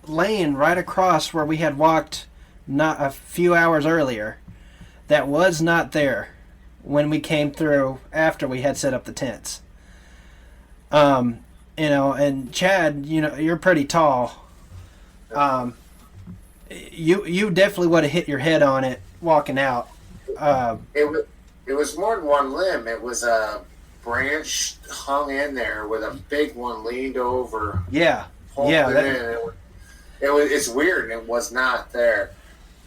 laying right across where we had walked not a few hours earlier. That was not there when we came through after we had set up the tents. And Chad, you're pretty tall. You definitely would have hit your head on it walking out. It was more than one limb. It was a branch hung in there with a big one leaned over. Yeah. It's weird. It was not there.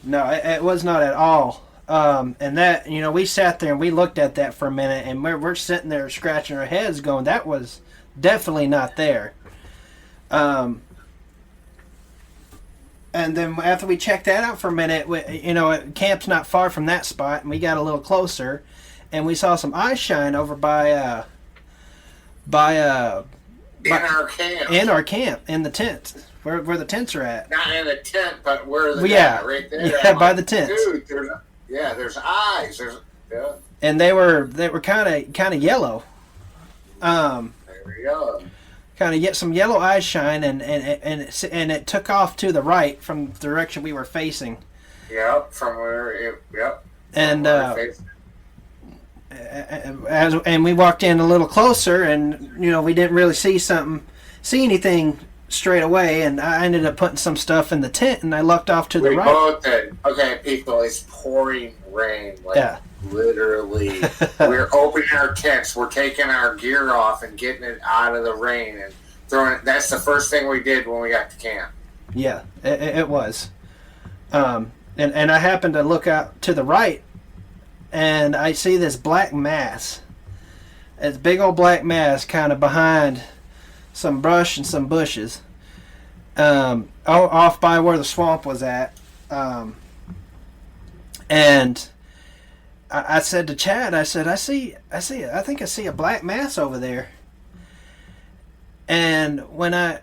No, it was not at all. And that, we sat there and we looked at that for a minute, and we're sitting there scratching our heads going, that was definitely not there. And then after we checked that out for a minute, camp's not far from that spot, and we got a little closer, and we saw some eye shine over by In our camp. In our camp, in the tents, where the tents are at. Not in the tent, but where the right there. Yeah, by the tents. Dude, there's eyes. Yeah. And they were kind of yellow. There we go. Kind of get some yellow eyes shine, and it took off to the right from the direction we were facing. Yep, from where it. Yep. And and we walked in a little closer, and we didn't really see anything straight away, and I ended up putting some stuff in the tent, and I lucked off to the right. Both did. Okay, people, it's pouring rain, literally. We're opening our tents, we're taking our gear off and getting it out of the rain and throwing it. That's the first thing we did when we got to camp. Yeah, it was. And I happened to look out to the right, and I see this black mass. It's a big old black mass kind of behind some brush and some bushes, off by where the swamp was at. And I said to Chad, I said, I think I see a black mass over there. And when I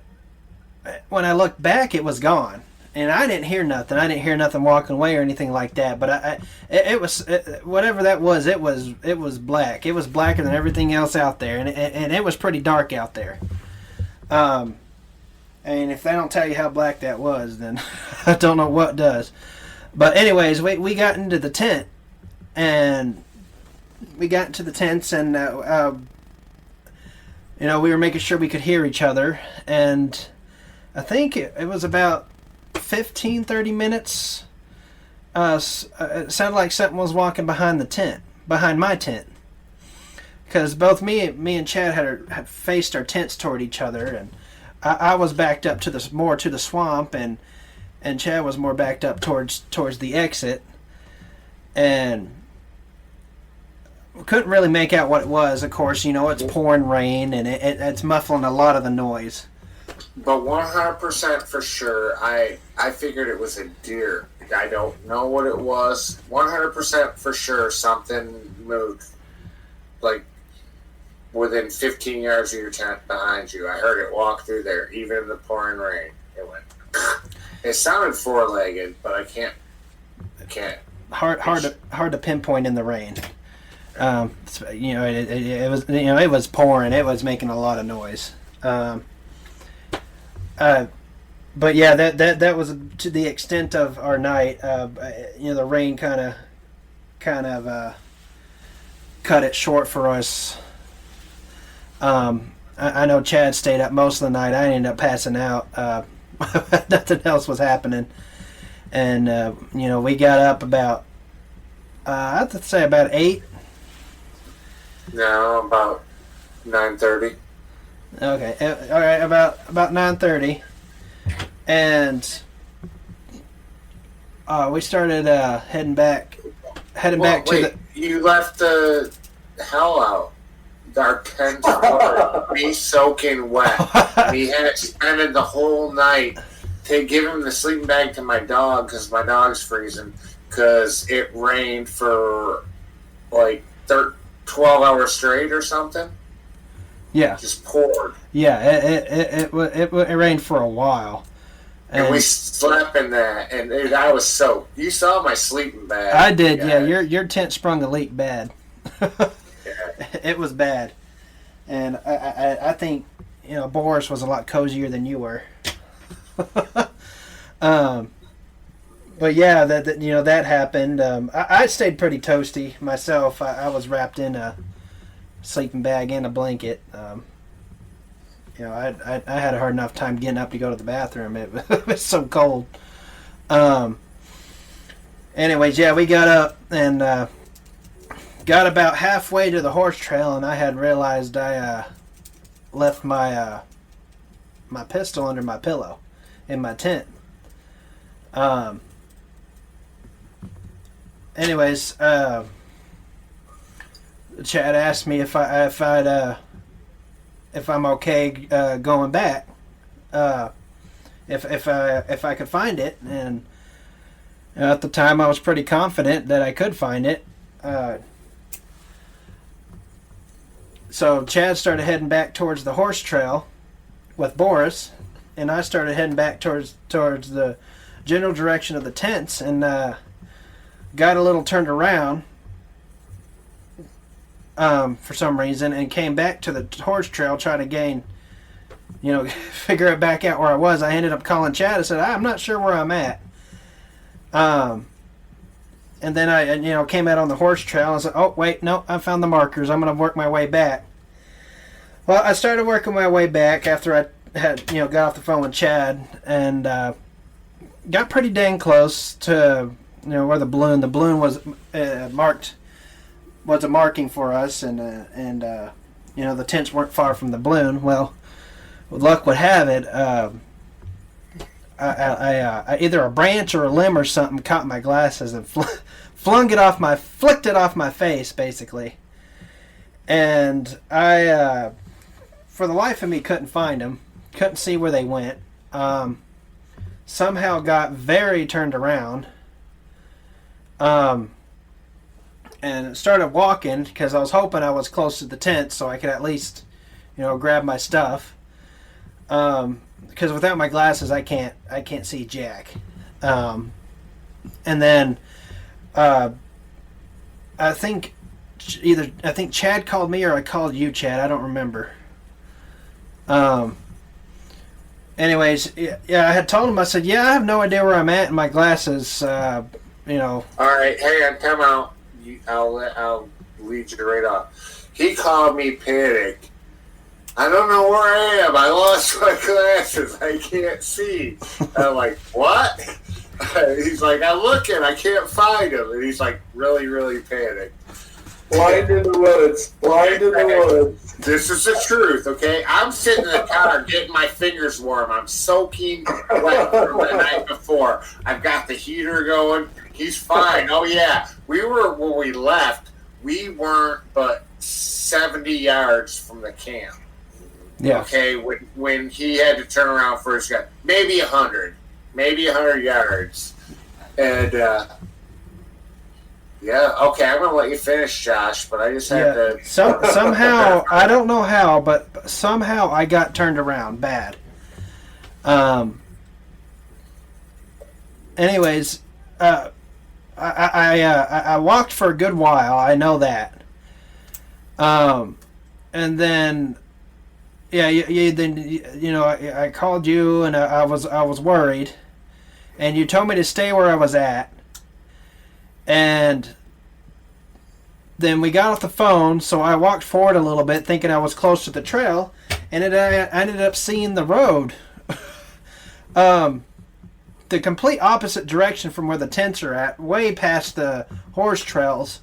looked back, it was gone. And I didn't hear nothing. I didn't hear nothing walking away or anything like that. But it was whatever that was. It was black. It was blacker than everything else out there, and it was pretty dark out there. And if they don't tell you how black that was, then I don't know what does. But anyways, we got into the tent, and we got into the tents, and we were making sure we could hear each other, and I think it was about 15-30 minutes. It sounded like something was walking behind my tent, because both me and Chad had faced our tents toward each other, and I was backed up more to the swamp, and Chad was more backed up towards the exit, and we couldn't really make out what it was. Of course, it's pouring rain, and it's muffling a lot of the noise. But 100% for sure, I figured it was a deer. I don't know what it was. 100% for sure, something moved, like within 15 yards of your tent behind you. I heard it walk through there, even in the pouring rain. It went. It sounded four-legged, but I can't. Hard to pinpoint in the rain. It was pouring. It was making a lot of noise. But yeah, that was to the extent of our night. The rain kind of cut it short for us. I know Chad stayed up most of the night. I ended up passing out. Nothing else was happening, and we got up about I'd say about 8. No, about 9:30. Okay, all right, about 9:30, and we started heading back to the. You left the hell out. Our tents were me soaking wet. We had expended the whole night to give him the sleeping bag to my dog because my dog's freezing because it rained for like 12 hours straight or something. Yeah, just poured. Yeah, it rained for a while, and we slept in that, and I was soaked. You saw my sleeping bag. I did. Yeah, your tent sprung a leak bad. It was bad, and I think Boris was a lot cozier than you were. But yeah, that happened. I stayed pretty toasty myself. I was wrapped in a sleeping bag and a blanket. I had a hard enough time getting up to go to the bathroom. It was so cold. Anyways, yeah, we got up and got about halfway to the horse trail, and I had realized I left my my pistol under my pillow in my tent. Anyways, Chad asked me if I'm okay going back, if I could find it, and at the time I was pretty confident that I could find it. So Chad started heading back towards the horse trail, with Boris, and I started heading back towards the general direction of the tents, and got a little turned around for some reason, and came back to the horse trail trying to gain, figure it back out where I was. I ended up calling Chad. I said, I'm not sure where I'm at. And then I came out on the horse trail and said, oh, wait, no, I found the markers. I'm going to work my way back. Well, I started working my way back after I had, got off the phone with Chad, and got pretty dang close to, where the balloon was marked, was a marking for us, and the tents weren't far from the balloon. Well, luck would have it, I either a branch or a limb or something caught my glasses and flicked it off my face, basically. And I, for the life of me, couldn't find them, couldn't see where they went. Somehow got very turned around, and started walking because I was hoping I was close to the tent so I could at least, grab my stuff. Because without my glasses, I can't see jack. And then I think Chad called me or I called you, Chad. I don't remember. Anyways, yeah, I had told him. I said, "Yeah, I have no idea where I'm at in my glasses." All right, hang on, come out. I'll lead you right off. He called me panicked. I don't know where I am. I lost my glasses. I can't see. I'm like, what? He's like, I'm looking. I can't find them. And he's like, really, really panicked. Blind in the woods. Blind in the woods. This is the truth, okay? I'm sitting in the car getting my fingers warm. I'm soaking wet from the night before. I've got the heater going. He's fine. Oh, yeah. When we left, we weren't but 70 yards from the camp. Yeah. Okay, when he had to turn around for his gun, maybe 100 yards, and yeah, okay, I'm gonna let you finish, Josh, but I just had to. Somehow I don't know how, but somehow I got turned around bad. Anyways, I walked for a good while. I know that. And then. Yeah, I called you and I was worried, and you told me to stay where I was at, and then we got off the phone, so I walked forward a little bit thinking I was close to the trail, and I ended up seeing the road, the complete opposite direction from where the tents are at, way past the horse trails,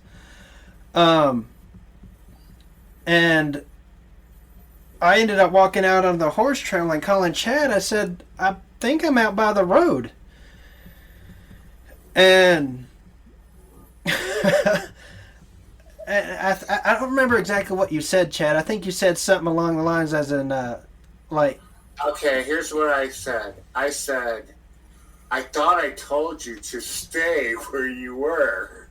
and I ended up walking out on the horse trail and calling Chad. I said, I think I'm out by the road. And I don't remember exactly what you said, Chad. I think you said something along the lines as in, like... Okay, here's what I said. I said, I thought I told you to stay where you were,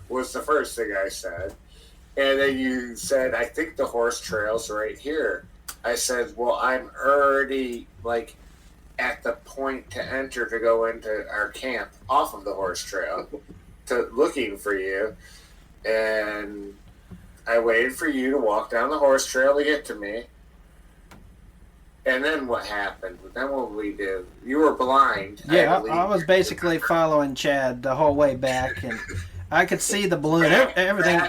was the first thing I said. And then you said, I think the horse trail's right here. I said, well, I'm already, at the point to enter to go into our camp off of the horse trail, looking for you. And I waited for you to walk down the horse trail to get to me. And then what happened? Then what did we do? You were blind. Yeah, I was basically following Chad the whole way back, and I could see the balloon, everything...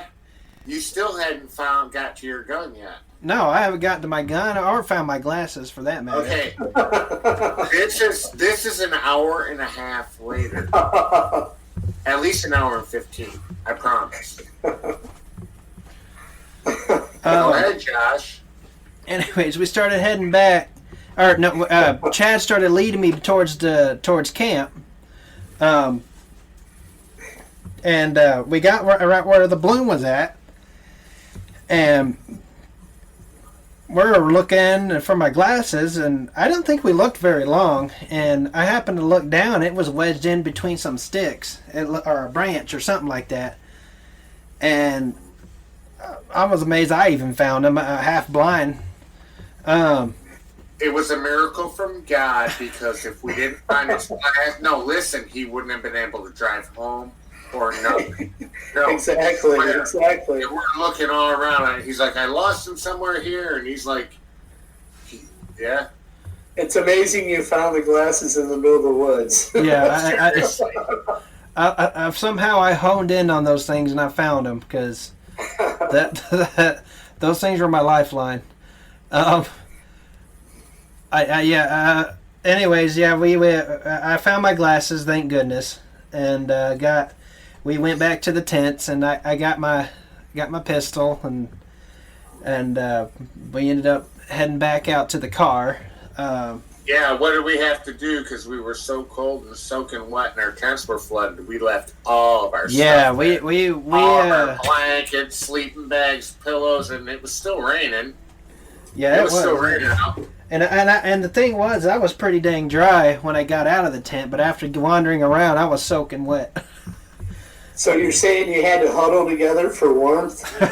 You still hadn't got to your gun yet. No, I haven't gotten to my gun or found my glasses for that matter. Okay. This is an hour and a half later. At least an hour and 15. I promise. Go ahead, Josh. Anyways, we started heading back. Or no, Chad started leading me towards camp. And we got right where the balloon was at. And we're looking for my glasses, and I don't think we looked very long. And I happened to look down. It was wedged in between some sticks or a branch or something like that. And I was amazed I even found them, half blind. It was a miracle from God, because if we didn't find his glass, no, listen, he wouldn't have been able to drive home or nothing. No, Exactly. we're looking all around. And he's like, I lost him somewhere here. And he's like, yeah. It's amazing you found the glasses in the middle of the woods. Yeah, I've somehow I honed in on those things and I found them because those things were my lifeline. Anyways, I found my glasses, thank goodness, and we went back to the tents, and I got my pistol, and we ended up heading back out to the car. Yeah, what did we have to do? Because we were so cold and soaking wet, and our tents were flooded. We left all of our stuff. Yeah, all of our blankets, sleeping bags, pillows, and it was still raining. Yeah, it was still raining out. And the thing was, I was pretty dang dry when I got out of the tent, but after wandering around, I was soaking wet. So you're saying you had to huddle together for warmth? No.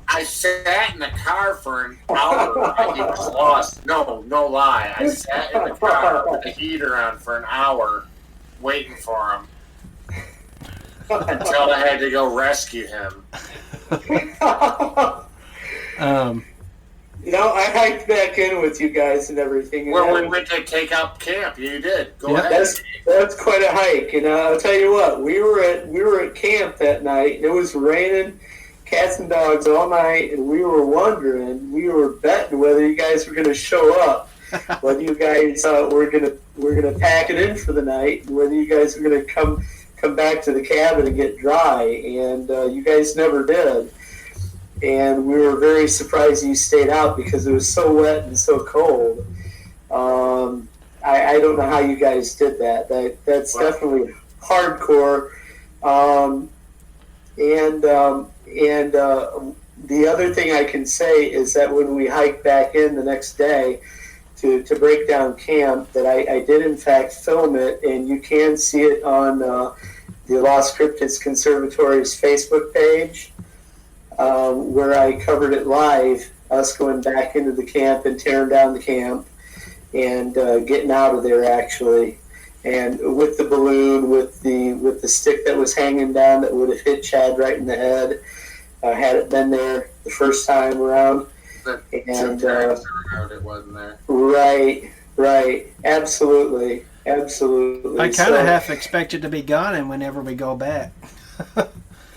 I sat in the car for an hour while he was lost. No lie. I sat in the car with the heater on for an hour waiting for him until I had to go rescue him. I hiked back in with you guys and everything. Well, we went to take out camp. You did. Go ahead. That's quite a hike. And I'll tell you what, we were at camp that night. And it was raining, cats and dogs all night, and we were betting whether you guys were going to show up, whether you guys were going to pack it in for the night, and whether you guys were going to come back to the cabin and get dry. And you guys never did. And we were very surprised you stayed out because it was so wet and so cold. I don't know how you guys did that. That's definitely hardcore. The other thing I can say is that when we hiked back in the next day to break down camp, that I did in fact film it, and you can see it on the Lost Cryptids Conservatory's Facebook page. Where I covered it live, us going back into the camp and tearing down the camp and getting out of there actually, and with the balloon, with the stick that was hanging down that would have hit Chad right in the head, had it been there the first time around. And it wasn't there. Right, absolutely. I kind of half expect it to be gone, and whenever we go back.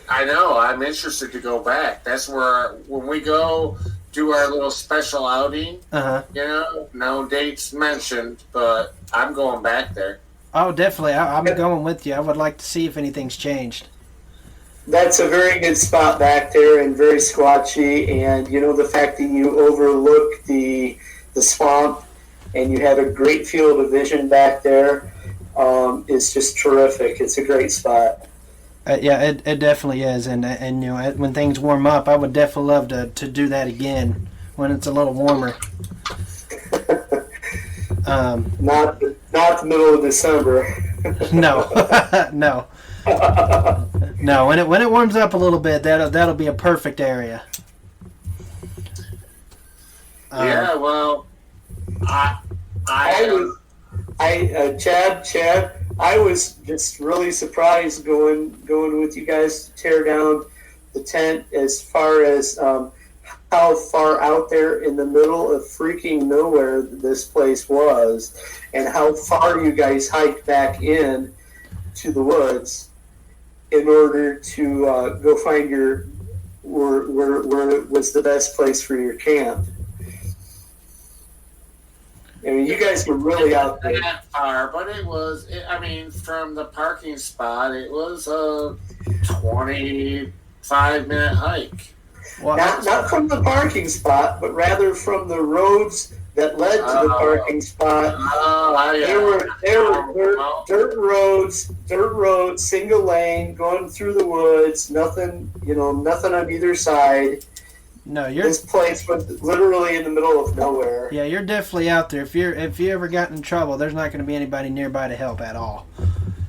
I know. I'm interested to go back. That's where, when we go do our little special outing, no dates mentioned, but I'm going back there. Oh, definitely. I'm going with you. I would like to see if anything's changed. That's a very good spot back there and very squatchy. And, the fact that you overlook the swamp and you have a great field of vision back there is just terrific. It's a great spot. It definitely is, and when things warm up, I would definitely love to do that again when it's a little warmer. Not the middle of December. No. When it warms up a little bit, that'll be a perfect area. Chad. I was just really surprised going with you guys to tear down the tent, as far as how far out there in the middle of freaking nowhere this place was, and how far you guys hiked back in to the woods in order to go find where it was the best place for your camp. I mean, you guys were really out there. That far, but from the parking spot, it was a 25-minute hike. Not from the parking spot, but rather from the roads that led to the parking spot. There were dirt roads, single lane, going through the woods. Nothing on either side. No, this place was literally in the middle of nowhere. Yeah, you're definitely out there. If you ever got in trouble, there's not going to be anybody nearby to help at all.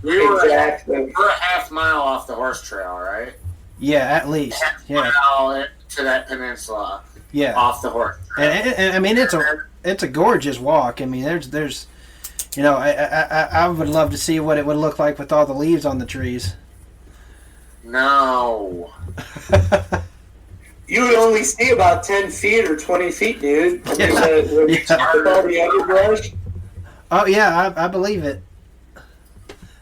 We're a half mile off the horse trail, right? Yeah, at least. Half mile to to that peninsula Yeah. off the horse. And I mean, it's a gorgeous walk. I mean, there's I would love to see what it would look like with all the leaves on the trees. No. You would only see about 10 feet or 20 feet, dude. Yeah. With all the underbrush. Oh yeah, I believe it.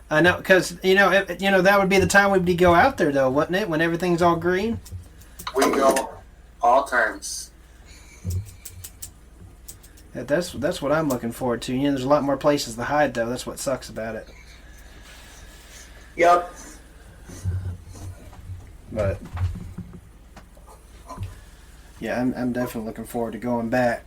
I know, because that would be the time we'd go out there, though, wouldn't it? When everything's all green. We go all times. Yeah, that's what I'm looking forward to. There's a lot more places to hide, though. That's what sucks about it. Yep. But yeah, I'm definitely looking forward to going back.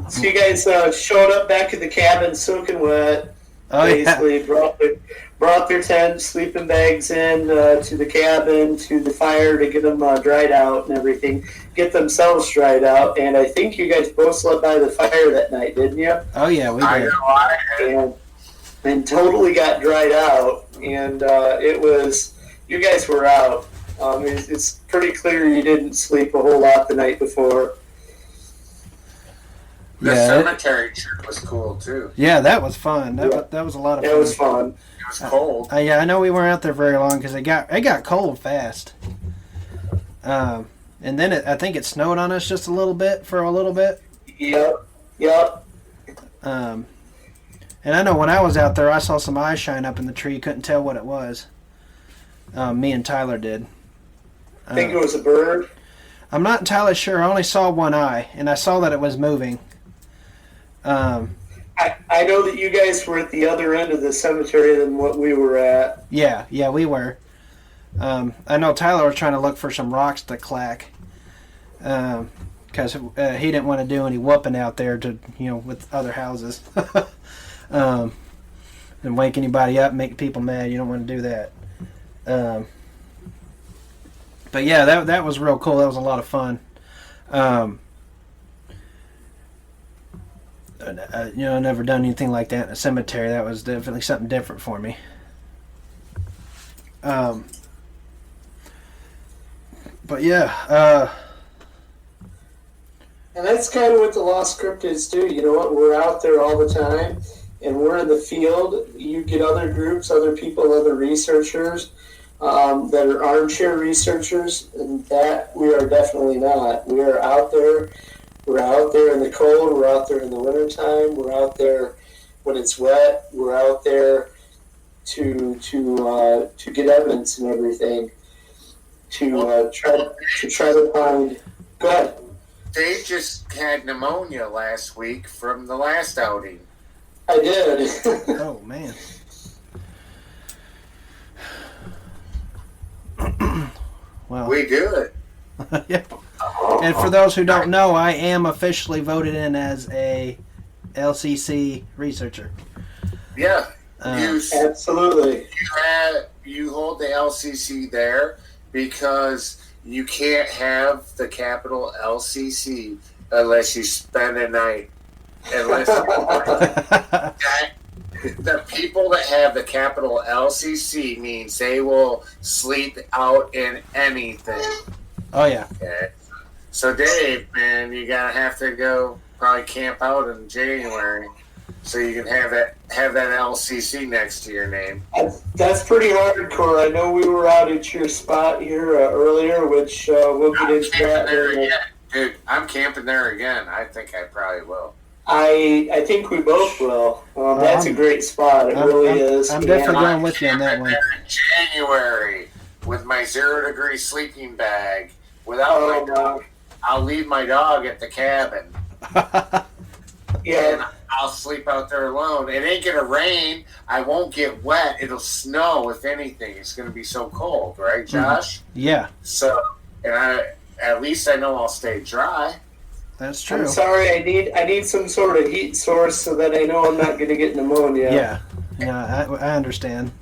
So you guys showed up back at the cabin soaking wet. Oh Basically brought their tent, sleeping bags in to the cabin, to the fire to get them dried out and everything, get themselves dried out. And I think you guys both slept by the fire that night, didn't you? Oh yeah, we I did. know I had. And totally got dried out. And it was, you guys were out. It's pretty clear you didn't sleep a whole lot the night before. The Yeah, cemetery trip was cool too. Yeah, that was fun. That was a lot of fun. It was fun. It was cold. Yeah, I know we weren't out there very long because it got cold fast. And then I think it snowed on us just a little bit for a little bit. Yep. And I know when I was out there, I saw some eyes shine up in the tree. Couldn't tell what it was. Me and Tyler did. I think it was a bird. I'm not entirely sure. I only saw one eye, and I saw that it was moving. I know that you guys were at the other end of the cemetery than what we were at. Yeah, we were. I know Tyler was trying to look for some rocks to clack, because he didn't want to do any whooping out there with other houses, and wake anybody up, make people mad. You don't want to do that. But yeah, that was real cool. That was a lot of fun. I've never done anything like that in a cemetery. That was definitely something different for me. But yeah. And that's kind of what the Lost Cryptids do. You know what? We're out there all the time, and we're in the field. You get other groups, other people, other researchers that are armchair researchers, and that we are definitely not. We are out there. We're out there in the cold. We're out there in the wintertime. We're out there when it's wet. We're out there to get evidence and everything. To try to find. Go ahead. Dave just had pneumonia last week from the last outing. I did. Oh man. Well, We do it. yeah. And for those who don't know, I am officially voted in as a LCC researcher. Yeah. Absolutely. You hold the LCC there because you can't have the capital LCC unless you spend a night. The people that have the capital LCC means they will sleep out in anything. Oh yeah. Okay. So Dave, man, you're gonna have to go probably camp out in January so you can have that LCC next to your name. That's pretty hardcore. I know we were out at your spot here earlier, which we'll get into that. There again. Dude, I'm camping there again. I think I probably will. I think we both will. That's a great spot. It really is. I'm definitely going with you on that one. There in January with my 0-degree sleeping bag without my dog. I'll leave my dog at the cabin. Yeah. And I'll sleep out there alone. It ain't gonna rain. I won't get wet. It'll snow if anything. It's gonna be so cold, right, Josh? Yeah. So, at least I know I'll stay dry. That's true. I'm sorry. I need some sort of heat source so that I know I'm not going to get pneumonia. Yeah. I understand.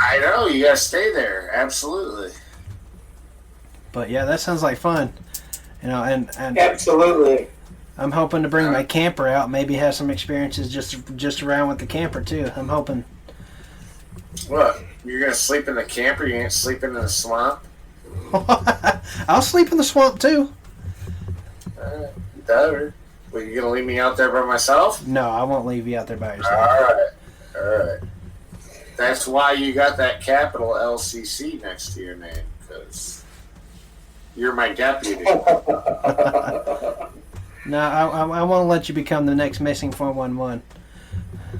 I know you gotta stay there. Absolutely. But yeah, that sounds like fun. And Absolutely. I'm hoping to bring my camper out. Maybe have some experiences just around with the camper too. I'm hoping. What? You're gonna sleep in the camper? You ain't sleeping in the swamp? I'll sleep in the swamp too. Better. Well, you gonna leave me out there by myself? No, I won't leave you out there by yourself. All right. That's why you got that capital LCC next to your name, because you're my deputy. No, I won't let you become the next missing 411.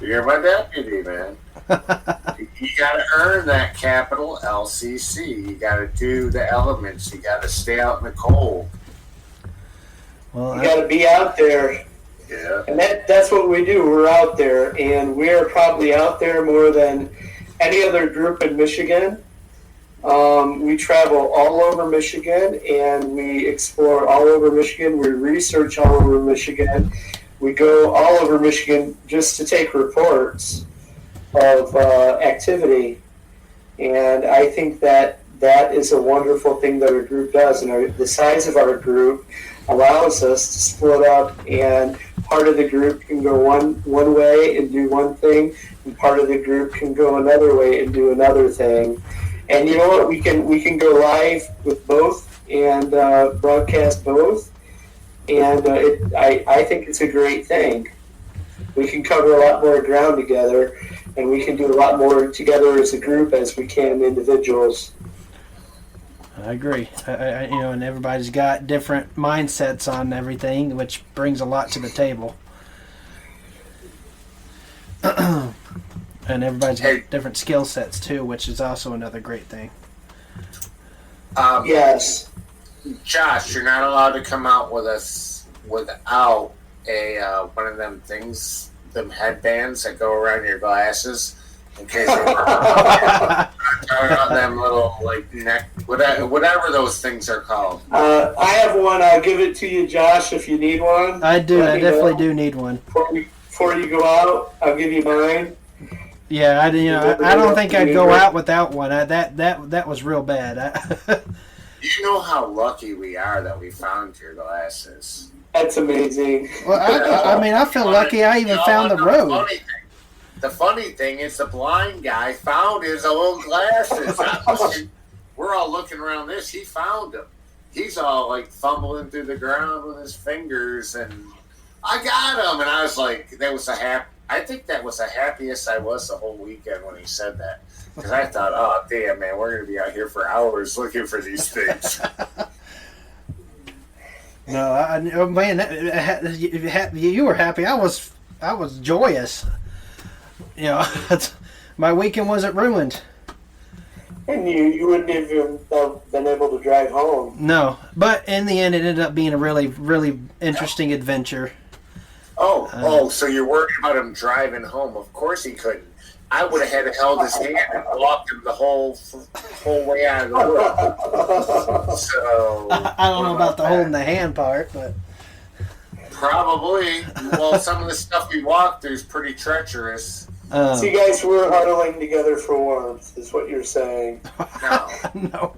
You're my deputy, man. You gotta earn that capital LCC. You gotta do the elements. You gotta stay out in the cold. Well, You got to be out there. Yeah. And that's what we do. We're out there, and we're probably out there more than any other group in Michigan. We travel all over Michigan, and we explore all over Michigan. We research all over Michigan. We go all over Michigan just to take reports of activity. And I think that is a wonderful thing that our group does. And the size of our group allows us to split up, and part of the group can go one way and do one thing, and part of the group can go another way and do another thing. And you know what? We can go live with both and broadcast both, and I think it's a great thing. We can cover a lot more ground together, and we can do a lot more together as a group as we can individuals. I agree. And everybody's got different mindsets on everything, which brings a lot to the table. And everybody's got different skill sets too, which is also another great thing. Yes. Josh, you're not allowed to come out with us without a one of them things, them headbands that go around your glasses, in case them little like neck, whatever those things are called. I have one. I'll give it to you, Josh, if you need one. I do. I definitely do need one. Before you go out, I'll give you mine. Yeah, I don't think I'd go out without one. That was real bad. You know how lucky we are that we found your glasses. That's amazing. Well, I feel lucky I even found the road. The funny thing is the blind guy found his own glasses. We're all looking around this. He found them. He's all like fumbling through the ground with his fingers, and I got them. And I was like, I think that was the happiest I was the whole weekend when he said that. Because I thought, oh, damn, man, we're going to be out here for hours looking for these things. No, man, you were happy. I was joyous. You know, my weekend wasn't ruined. And you wouldn't even have been able to drive home. No, but in the end, it ended up being a really, really interesting adventure. So you're worried about him driving home? Of course he couldn't. I would have had to held his hand and walked him the whole way out of the wood. So I don't know about the holding the hand part, but probably. Well, some of the stuff we walked through is pretty treacherous. So you guys were huddling together for warmth, is what you're saying? No. No.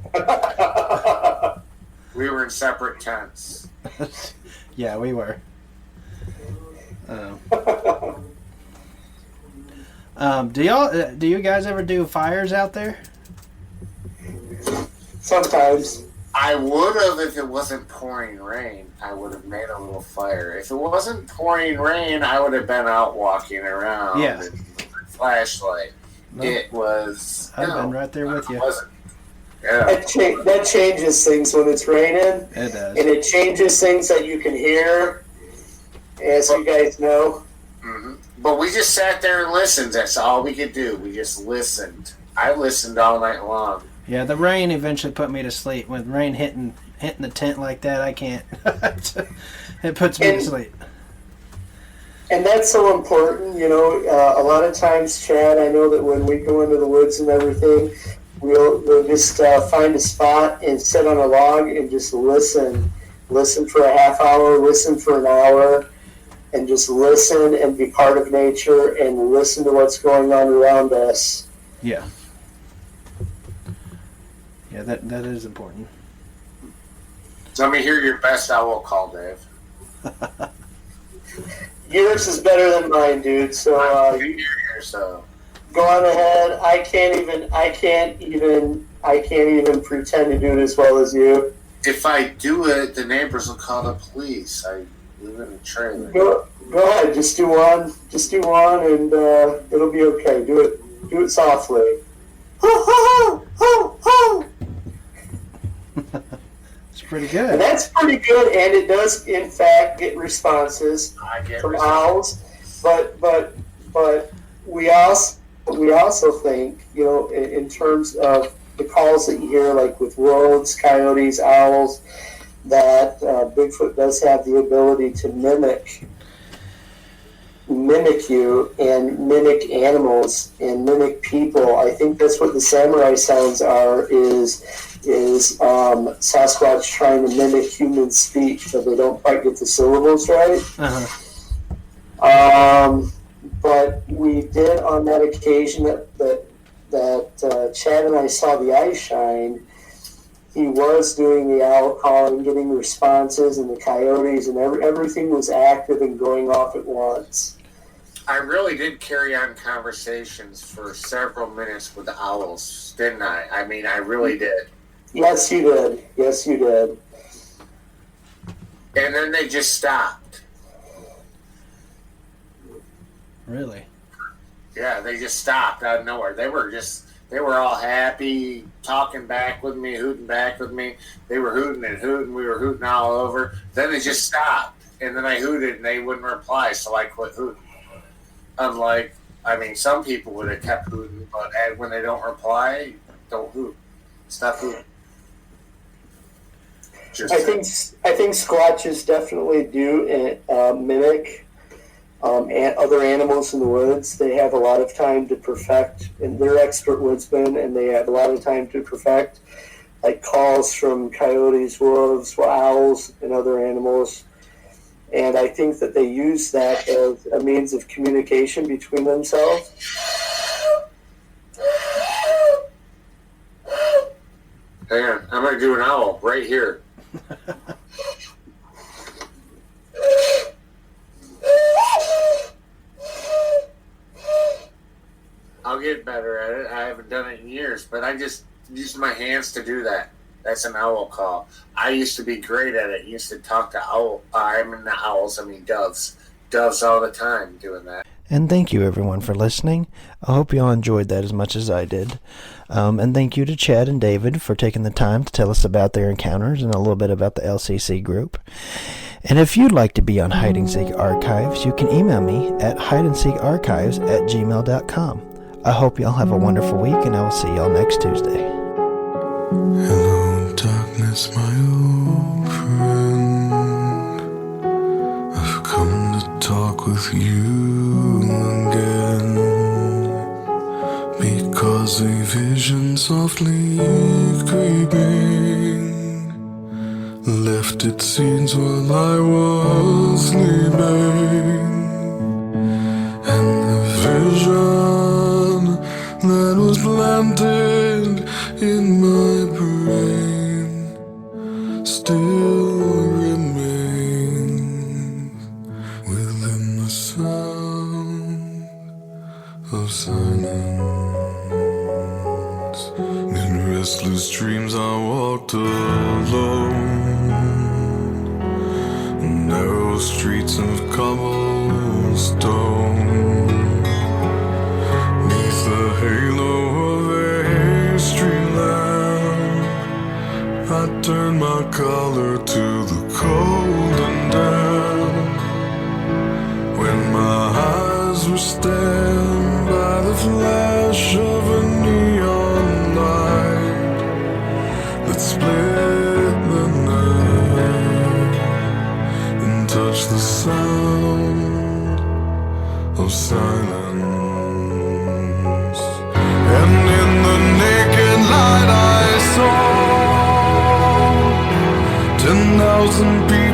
We were in separate tents. Yeah, we were. Do you guys ever do fires out there? Sometimes. I would have if it wasn't pouring rain. I would have made a little fire. If it wasn't pouring rain, I would have been out walking around. Yeah. With flashlight. No. It was. I've been right there with you. Yeah. That changes things when it's raining. It does. And it changes things that you can hear, as you guys know. Mm-hmm. But we just sat there and listened. That's all we could do. We just listened. I listened all night long. Yeah, the rain eventually put me to sleep. With rain hitting the tent like that, I can't. It puts me to sleep. And that's so important, you know. A lot of times, Chad, I know that when we go into the woods and everything, we'll just find a spot and sit on a log and just listen. Listen for a half hour, listen for an hour, and just listen and be part of nature and listen to what's going on around us. Yeah. Yeah, that is important. Let me hear your best owl call, Dave. Yours is better than mine, dude. So yours, go on ahead. I can't even I can't even pretend to do it as well as you. If I do it, the neighbors will call the police. I live in a trailer. Go ahead, just do one, and it'll be okay. Do it softly. Ho ho ho ho ho! It's pretty And good. that's pretty good, and it does in fact get responses I get from responses. owls. But we also think, you know, in terms of the calls that you hear, like with wolves, coyotes, owls, that Bigfoot does have the ability to mimic you and mimic animals and mimic people. I think that's what the samurai sounds are, is Sasquatch trying to mimic human speech, but they don't quite get the syllables right. Uh-huh. But we did on that occasion that Chad and I saw the ice shine. He was doing the owl call and getting responses, and the coyotes, and everything was active and going off at once. I really did carry on conversations for several minutes with the owls, didn't I? I mean, I really did. Yes, you did. Yes, you did. And then they just stopped. Really? Yeah, they just stopped out of nowhere. They were all happy, talking back with me, hooting back with me. They were hooting and hooting. We were hooting all over. Then they just stopped. And then I hooted and they wouldn't reply, so I quit hooting. Unlike, I mean, some people would have kept hooting, but when they don't reply, don't hoot. Stop hooting. I think squatches definitely do mimic other animals in the woods. They have a lot of time to perfect, and they're expert woodsmen, and they have a lot of time to perfect, like calls from coyotes, wolves, owls, and other animals. And I think that they use that as a means of communication between themselves. Hang on, I'm going to do an owl right here. I'll get better at it. I haven't done it in years, but I just use my hands to do that. That's an owl call. I used to be great at it. I used to talk to doves. Doves all the time doing that. And thank you, everyone, for listening. I hope you all enjoyed that as much as I did. And thank you to Chad and David for taking the time to tell us about their encounters and a little bit about the LCC group. And if you'd like to be on Hide and Seek Archives, you can email me at hideandseekarchives@gmail.com. I hope y'all have a wonderful week, and I will see y'all next Tuesday. Hello, darkness, my old friend. I've come to talk with you again, because a vision softly creeping left its seeds while I was sleeping, and the vision that was planted in my brain still remains within the sound of silence. In restless dreams I walked alone, narrow streets of cobblestone, neath the halo of a street lamp. I turned my collar to the cold and damp, when my eyes were stabbed by the flash of a neon light that split the night and touched the sound of silence. And in the naked light I saw 10,000 people